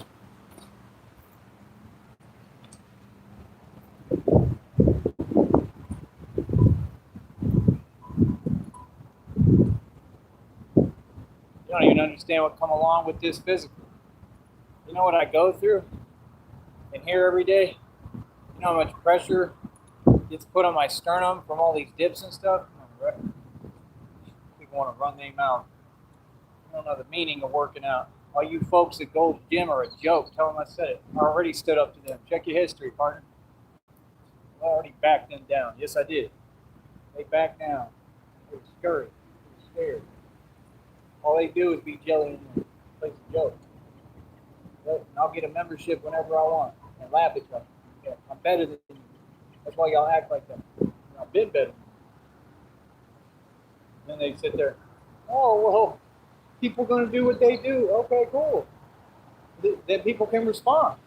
[SPEAKER 1] You don't even understand what come along with this physical. You know what I go through in here every day? You know how much pressure gets put on my sternum from all these dips and stuff? People want to run their mouth. You don't know the meaning of working out. All you folks that go to the gym are a joke. Tell them I said it. I already stood up to them. Check your history, partner. I already backed them down. Yes, I did. They backed down. They were scurried. They were scared. All they do is be jelly in there. Place a joke. And I'll get a membership whenever I want and laugh at them. Yeah, I'm better than you. That's why y'all act like that. I've been better. Then they sit there. Oh, well, people going to do what they do. Okay, cool. Then people can respond.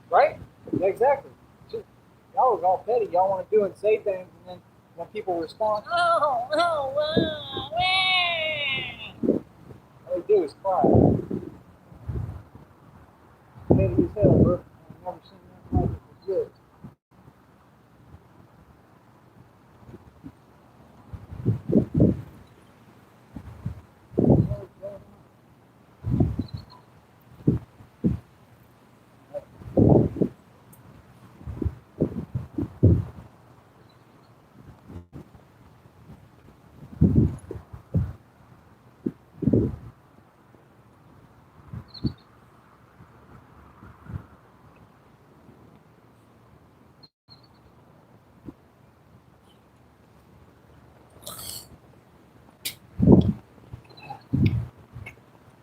[SPEAKER 1] Right? Exactly. Y'all was all petty. Y'all want to do and say things, and then when people respond, all they do is cry. Petty as hell, bro. I've never seen nothing like it. It's good.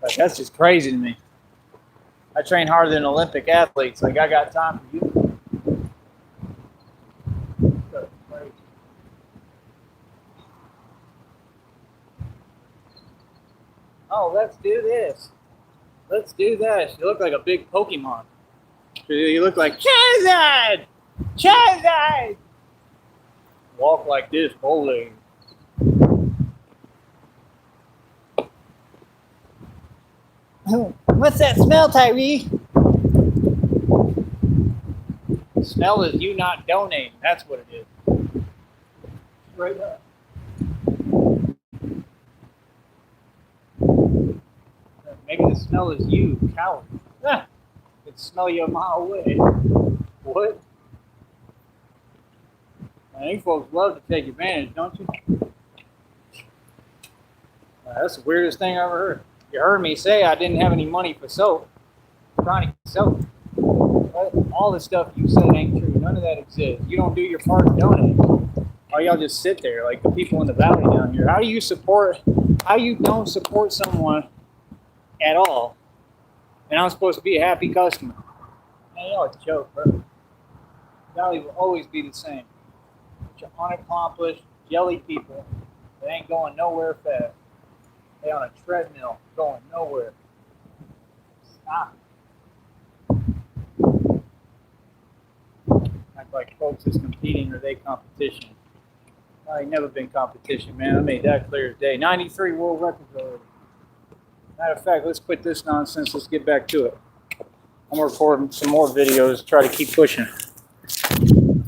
[SPEAKER 1] Like, that's just crazy to me. I train harder than Olympic athletes. Like, I got time for you. That's crazy. Oh, let's do this. Let's do this. You look like a big Pokemon. You look like Charizard! Charizard! Walk like this, bowling. What's that smell, Tyree? The smell is you not donating. That's what it is. Straight up. Maybe the smell is you, coward. Ah, could smell you a mile away. What? Man, you folks love to take advantage, don't you? That's the weirdest thing I ever heard. You heard me say I didn't have any money for soap. I'm trying to get soap. But all the stuff you said ain't true. None of that exists. You don't do your part to donate. Or y'all just sit there like the people in the valley down here. How you don't support someone at all? And I'm supposed to be a happy customer. Man, y'all a joke, bro. Valley will always be the same. Bunch of unaccomplished, jelly people that ain't going nowhere fast. They on a treadmill, going nowhere. Stop. Act like folks is competing or they competition. I ain't never been competition, man. I made that clear as day. 93 world records already. Matter of fact, let's quit this nonsense. Let's get back to it. I'm recording some more videos. Try to keep pushing.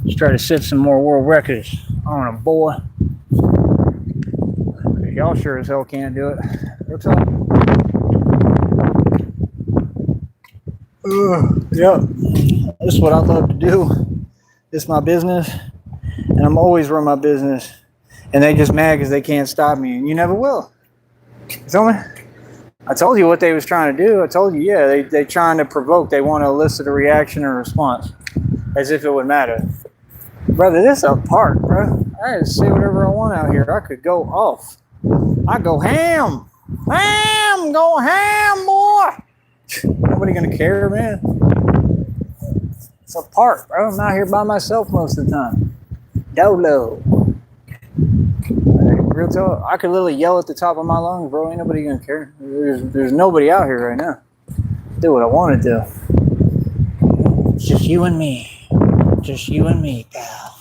[SPEAKER 1] Let's try to set some more world records on them, boy. Y'all sure as hell can't do it. What's up? Yep. This is what I love to do. This is my business. And I'm always run my business. And they just mad because they can't stop me. And you never will. You feel me? I told you what they was trying to do. I told you, yeah, they trying to provoke. They want to elicit a reaction or response. As if it would matter. Brother, this is a park, bro. I can say whatever I want out here. I could go off. I go ham. Ham, go ham, boy. Nobody gonna care, man. It's a park, bro. I'm out here by myself most of the time. Dolo. Real talk. I could literally yell at the top of my lungs, bro. Ain't nobody gonna care. There's nobody out here right now. Do what I want to do. It's just you and me. Just you and me, pal.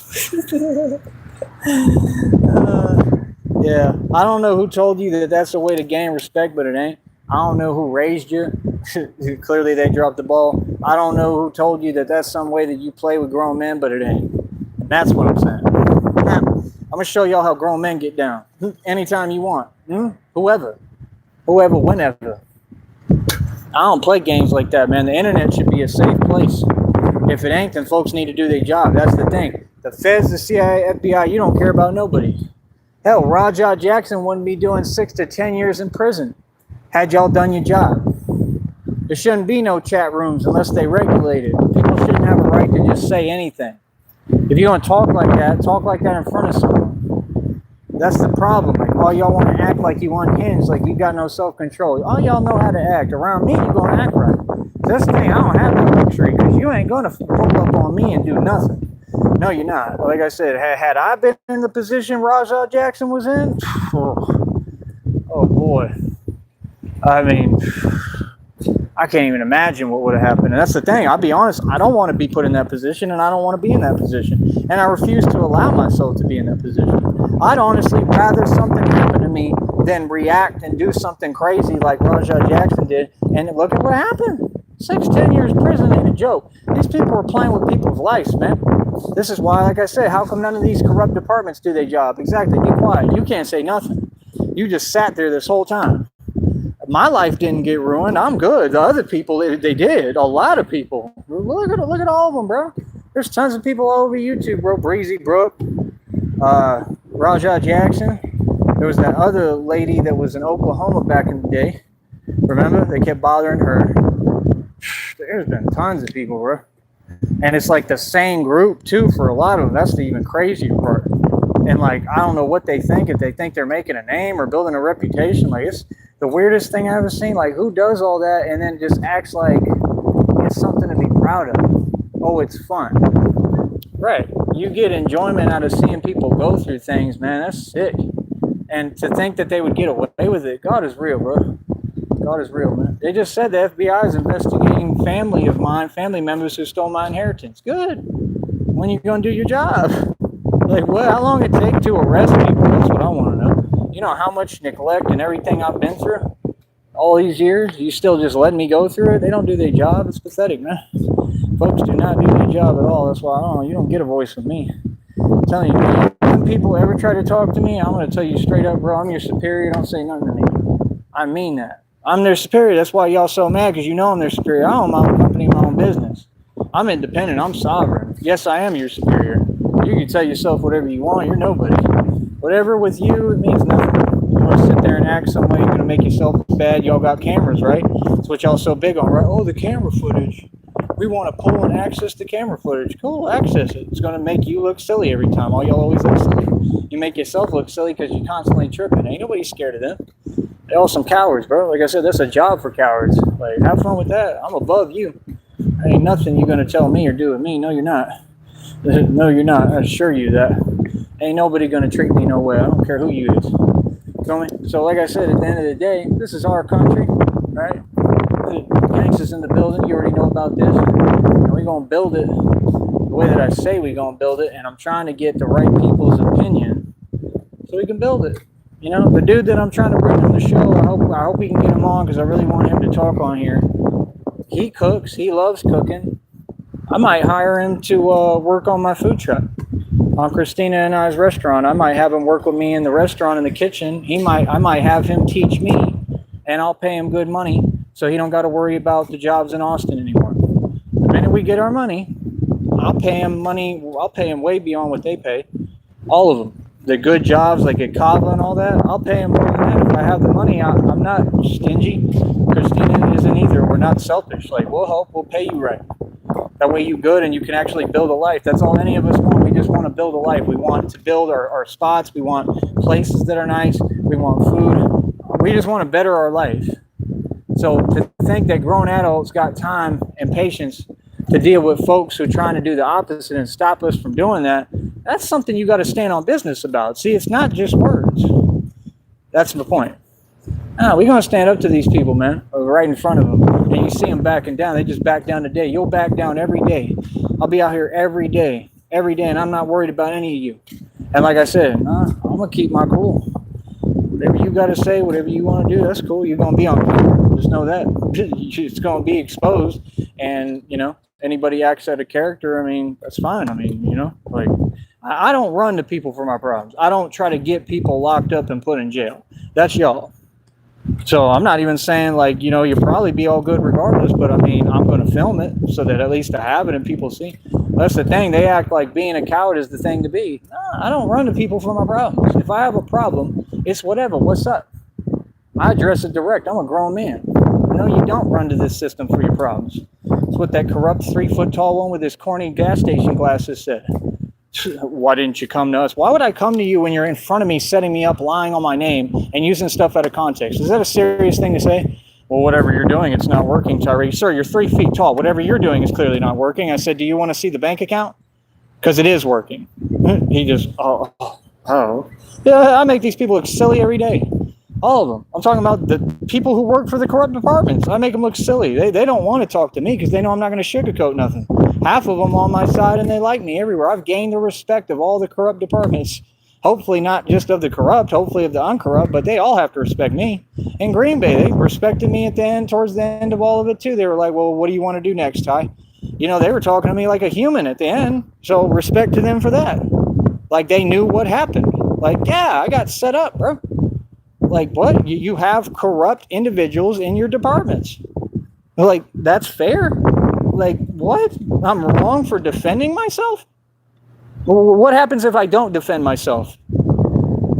[SPEAKER 1] Yeah, I don't know who told you that that's the way to gain respect, but it ain't. I don't know who raised you. Clearly, they dropped the ball. I don't know who told you that that's some way that you play with grown men, but it ain't. And that's what I'm saying. Now, I'm going to show y'all how grown men get down. Anytime you want. Whoever, whenever. I don't play games like that, man. The internet should be a safe place. If it ain't, then folks need to do their job. That's the thing. The feds, the CIA, FBI, you don't care about nobody. Hell, Rajah Jackson wouldn't be doing 6 to 10 years in prison had y'all done your job. There shouldn't be no chat rooms unless they regulate it. People shouldn't have a right to just say anything. If you don't talk like that in front of someone. That's the problem. Like, all y'all want to act like you unhinged, like you got no self-control. All y'all know how to act. Around me, you're going to act right. This thing, I don't have that luxury because you ain't going to pull up on me and do nothing. No, you're not. Like I said, had I been in the position Rajah Jackson was in, oh boy. I mean, I can't even imagine what would have happened. And that's the thing. I'll be honest. I don't want to be put in that position, and I don't want to be in that position. And I refuse to allow myself to be in that position. I'd honestly rather something happen to me than react and do something crazy like Rajah Jackson did. And look at what happened. 6, 10 years prison ain't a joke. These people are playing with people's lives, man. This is why, like I said, how come none of these corrupt departments do their job? Exactly. Be quiet. You can't say nothing. You just sat there this whole time. My life didn't get ruined. I'm good. The other people, they did. A lot of people. Look at all of them, bro. There's tons of people all over YouTube, bro. Breezy Brook, Rajah Jackson. There was that other lady that was in Oklahoma back in the day. Remember? They kept bothering her. There's been tons of people, bro. And it's like the same group, too, for a lot of them. That's the even crazier part. And, like, I don't know what they think. If they think they're making a name or building a reputation. Like, it's the weirdest thing I've ever seen. Like, who does all that and then just acts like it's something to be proud of? Oh, it's fun. Right. You get enjoyment out of seeing people go through things, man. That's sick. And to think that they would get away with it, God is real, bro. God is real, man. They just said the FBI is investigating family members who stole my inheritance. Good. When you going to do your job? Like, what? How long it take to arrest people? That's what I want to know. You know how much neglect and everything I've been through? All these years? You still just letting me go through it? They don't do their job. It's pathetic, man. Folks do not do their job at all. That's why you don't get a voice from me. I'm telling you, when people ever try to talk to me, I'm going to tell you straight up, bro, I'm your superior. Don't say nothing to me. I mean that. I'm their superior. That's why y'all so mad, because you know I'm their superior. I own my own company, my own business. I'm independent. I'm sovereign. Yes, I am your superior. You can tell yourself whatever you want. You're nobody. Whatever with you, it means nothing. You want to sit there and act some way, you're going to make yourself look bad. Y'all got cameras, right? That's what y'all so big on, right? Oh, the camera footage. We want to pull and access the camera footage. Cool, access it. It's going to make you look silly every time. All y'all always look silly. You make yourself look silly because you're constantly tripping. Ain't nobody scared of them. They're all some cowards, bro. Like I said, that's a job for cowards. Like, have fun with that. I'm above you. There ain't nothing you're going to tell me or do with me. No, you're not. No, you're not. I assure you that. Ain't nobody going to treat me no way. I don't care who you is. Feel me? So, like I said, at the end of the day, this is our country, right? Gangsters in the building. You already know about this. And we're going to build it the way that I say we're going to build it. And I'm trying to get the right people's opinion so we can build it. You know, the dude that I'm trying to bring on the show, I hope we can get him on, because I really want him to talk on here. He cooks. He loves cooking. I might hire him to work on my food truck, on Christina and I's restaurant. I might have him work with me in the restaurant, in the kitchen. I might have him teach me, and I'll pay him good money so he don't got to worry about the jobs in Austin anymore. The minute we get our money, I'll pay him money. I'll pay him way beyond what they pay. All of them. The good jobs like at Kava and all that, I'll pay him more than that. If I have the money, I'm not stingy. Christina isn't either. We're not selfish. Like, we'll help. We'll pay you right. That way you good and you can actually build a life. That's all any of us want. We just want to build a life. We want to build our spots. We want places that are nice. We want food. We just want to better our life. So to think that grown adults got time and patience to deal with folks who are trying to do the opposite and stop us from doing that, that's something you got to stand on business about. See, it's not just words. That's the point. No, we're going to stand up to these people, man, right in front of them. And you see them backing down. They just back down today. You'll back down every day. I'll be out here every day, and I'm not worried about any of you. And like I said, I'm going to keep my cool. Whatever you got to say, whatever you want to do, that's cool. You're going to be on camera. Just know that. It's going to be exposed. And, you know, anybody acts out of character, I mean, that's fine. I mean, you know, like, I don't run to people for my problems. I don't try to get people locked up and put in jail. That's y'all. So I'm not even saying, like, you know, you'll probably be all good regardless, but I mean, I'm going to film it so that at least I have it and people see. That's the thing. They act like being a coward is the thing to be. No, I don't run to people for my problems. If I have a problem, it's whatever. What's up? I address it direct. I'm a grown man. No, you don't run to this system for your problems. It's what that corrupt 3-foot-tall one with his corny gas station glasses said. Why didn't you come to us? Why would I come to you when you're in front of me, setting me up, lying on my name, and using stuff out of context? Is that a serious thing to say? Well, whatever you're doing, it's not working, Tyree. Sir, you're 3 feet tall. Whatever you're doing is clearly not working. I said, do you want to see the bank account? Because it is working. He just, oh. Yeah, I make these people look silly every day. All of them. I'm talking about the people who work for the corrupt departments. I make them look silly. They don't want to talk to me because they know I'm not going to sugarcoat nothing. Half of them on my side, and they like me everywhere. I've gained the respect of all the corrupt departments. Hopefully not just of the corrupt, hopefully of the uncorrupt, but they all have to respect me. In Green Bay, they respected me at the end, towards the end of all of it too. They were like, well, what do you want to do next, Ty? You know, they were talking to me like a human at the end. So respect to them for that. Like, they knew what happened. Like, yeah, I got set up, bro. Like, what? You have corrupt individuals in your departments. Like, that's fair? Like, what? I'm wrong for defending myself? Well, what happens if I don't defend myself?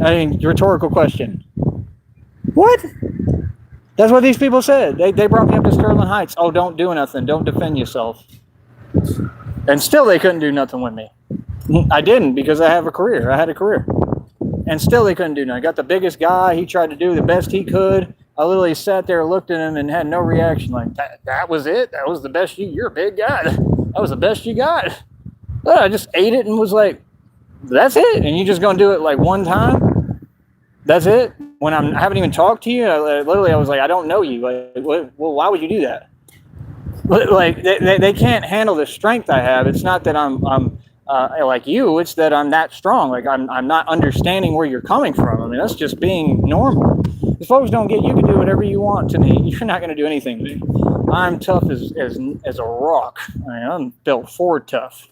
[SPEAKER 1] I mean, rhetorical question. What? That's what these people said. They brought me up to Sterling Heights. Oh, don't do nothing. Don't defend yourself. And still they couldn't do nothing with me. I didn't, because I have a career. I had a career. And still they couldn't do nothing. I got the biggest guy. He tried to do the best he could. I literally sat there, looked at him, and had no reaction. Like, that was it? That was the best you're a big guy. That was the best you got. But I just ate it and was like, that's it? And you just going to do it like one time? That's it? When I haven't even talked to you? I was like, I don't know you. Like, well, why would you do that? Like, they can't handle the strength I have. It's not that I'm like you. It's that I'm that strong. Like, I'm not understanding where you're coming from. I mean, that's just being normal. If folks don't get, you can do whatever you want to me. You're not going to do anything to me. I'm tough as a rock. I mean, I'm built Ford tough.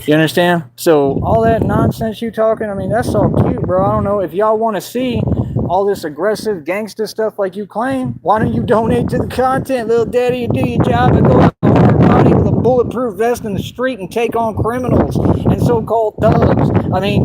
[SPEAKER 1] You understand? So all that nonsense you talking, I mean, that's all cute, bro. I don't know if y'all want to see all this aggressive gangster stuff like you claim, why don't you donate to the content, little daddy, and do your job and go out to a hard body with a bulletproof vest in the street and take on criminals and so-called thugs? I mean,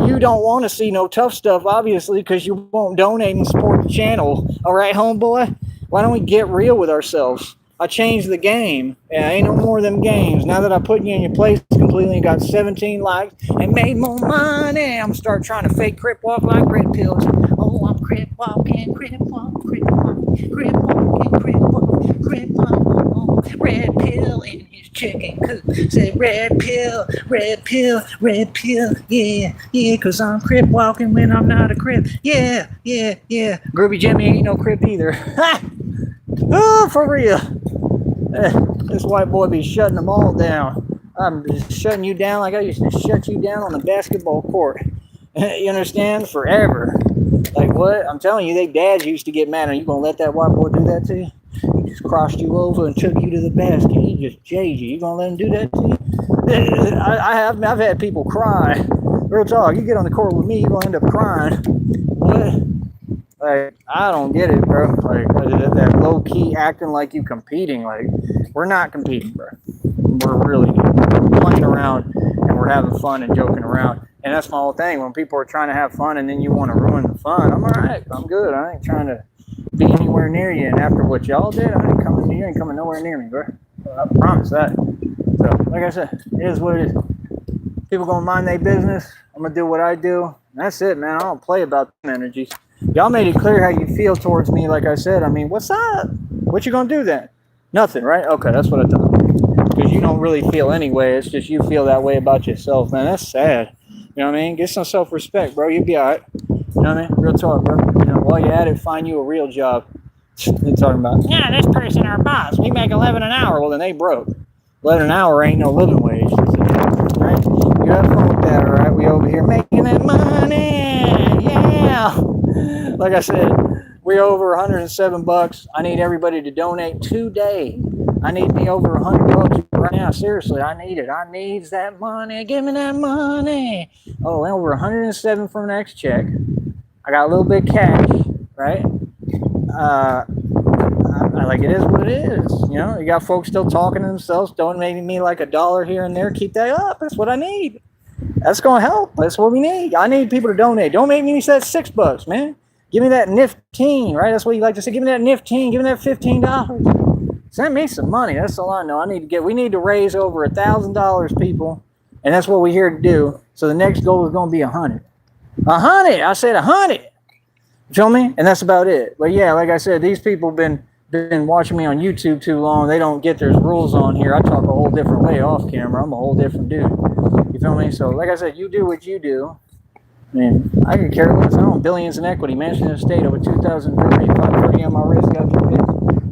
[SPEAKER 1] you don't want to see no tough stuff, obviously, because you won't donate and support the channel. All right, homeboy? Why don't we get real with ourselves? I changed the game. Yeah, ain't no more of them games. Now that I put you in your place completely and got 17 likes and made more money, I'm start trying to fake crip walk like red pills. Oh, I'm crip walking, crip walk, crip walk, crip walking, crip walk, crip walk. Red pill in his chicken coop. Said red pill, red pill, red pill. Yeah, yeah, cause I'm crip walking when I'm not a crip. Yeah, yeah, yeah. Groovy Jimmy ain't no crip either. Ha! Oh, for real. This white boy be shutting them all down. I'm shutting you down like I used to shut you down on the basketball court. You understand? Forever. Like what? I'm telling you, they dads used to get mad. Are you gonna let that white boy do that to you? He just crossed you over and took you to the basket. He just jayed you. You gonna let him do that to you? I've had people cry. Real talk. You get on the court with me, you gonna end up crying. What? Like, I don't get it, bro. Like, that low-key acting like you competing. Like, we're not competing, bro. We're really playing around, and we're having fun and joking around. And that's my whole thing. When people are trying to have fun, and then you want to ruin the fun, I'm all right. I'm good. I ain't trying to be anywhere near you. And after what y'all did, you ain't coming nowhere near me, bro. I promise that. So, like I said, it is what it is. People gonna mind their business. I'm gonna do what I do. And that's it, man. I don't play about them energies. Y'all made it clear how you feel towards me, like I said. I mean, what's up? What you gonna do then? Nothing, right? Okay, that's what I thought. Because you don't really feel anyway. It's just you feel that way about yourself, man. That's sad. You know what I mean? Get some self-respect, bro. You'll be all right. You know what I mean? Real talk, bro. You know, while you're at it, find you a real job. They're talking about, yeah, this person our boss. We make 11 an hour. Well, then they broke. 11 an hour ain't no living wage. Right? You have fun with that, all right? We over here making that money. Yeah. Like I said, we're over $107. I need everybody to donate today. I need me over $100 right now. Seriously, I need it. I needs that money. Give me that money. Oh, and over 107 from next check. I got a little bit of cash, right? I like it is what it is. You know, you got folks still talking to themselves, donating me like $1 here and there. Keep that up. That's what I need. That's going to help. That's what we need. I need people to donate. Don't make me say that's $6, man. Give me that nifteen, right? That's what you like to say. Give me that nifteen. Give me that $15. Send me some money. That's all I know. We need to raise over $1,000, people. And that's what we're here to do. So the next goal is going to be 100. 100. I said 100. You feel me? And that's about it. But yeah, like I said, these people been watching me on YouTube too long. They don't get there's rules on here. I talk a whole different way off camera. I'm a whole different dude. You feel me? So like I said, you do what you do. I mean, I could care less. I own billions in equity, mansion in the state, over 2,000 530 on my wrist, got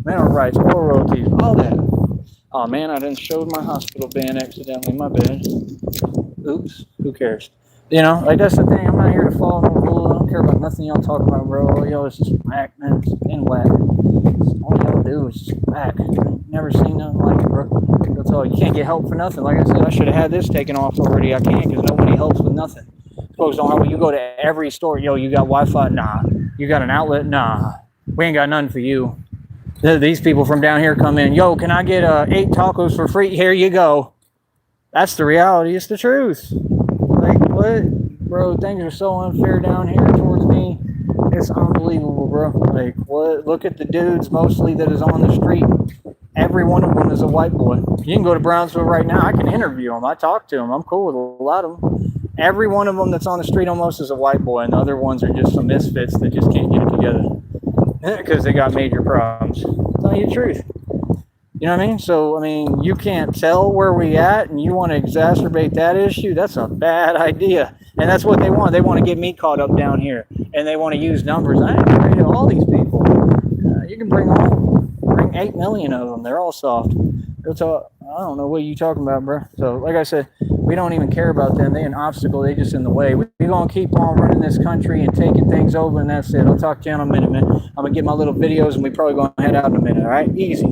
[SPEAKER 1] mineral rights, oil royalties, all that. Oh man, I didn't show my hospital ban accidentally. My bad. Oops. Who cares? You know, like that's the thing. I'm not here to follow no rule. I don't care about nothing y'all talk about, bro. All y'all is just whack, man. It's been whack. All y'all do is just whack. Never seen nothing like it, bro. That's all. You can't get help for nothing. Like I said, I should have had this taken off already. I can't because nobody helps with nothing. Folks don't have, you go to every store, yo, you got Wi-Fi? Nah. You got an outlet? Nah. We ain't got nothing for you. These people from down here come in, yo, can I get 8 tacos for free? Here you go. That's the reality. It's the truth. Like, what? Bro, things are so unfair down here towards me. It's unbelievable, bro. Like, what? Look at the dudes mostly that is on the street. Every one of them is a white boy. You can go to Brownsville right now. I can interview them. I talk to them. I'm cool with a lot of them. Every one of them that's on the street almost is a white boy, and the other ones are just some misfits that just can't get it together because they got major problems. Tell you the truth. You know what I mean? So, I mean, you can't tell where we at, and you want to exacerbate that issue? That's a bad idea. And that's what they want. They want to get me caught up down here, and they want to use numbers. I ain't afraid of all these people. You can bring 8 million of them. They're all soft. I don't know what you talking about, bro. So, like I said, we don't even care about them. They're an obstacle. They just in the way. We're going to keep on running this country and taking things over, and that's it. I'll talk to you in a minute, man. I'm going to get my little videos, and we probably going to head out in a minute, all right? Easy.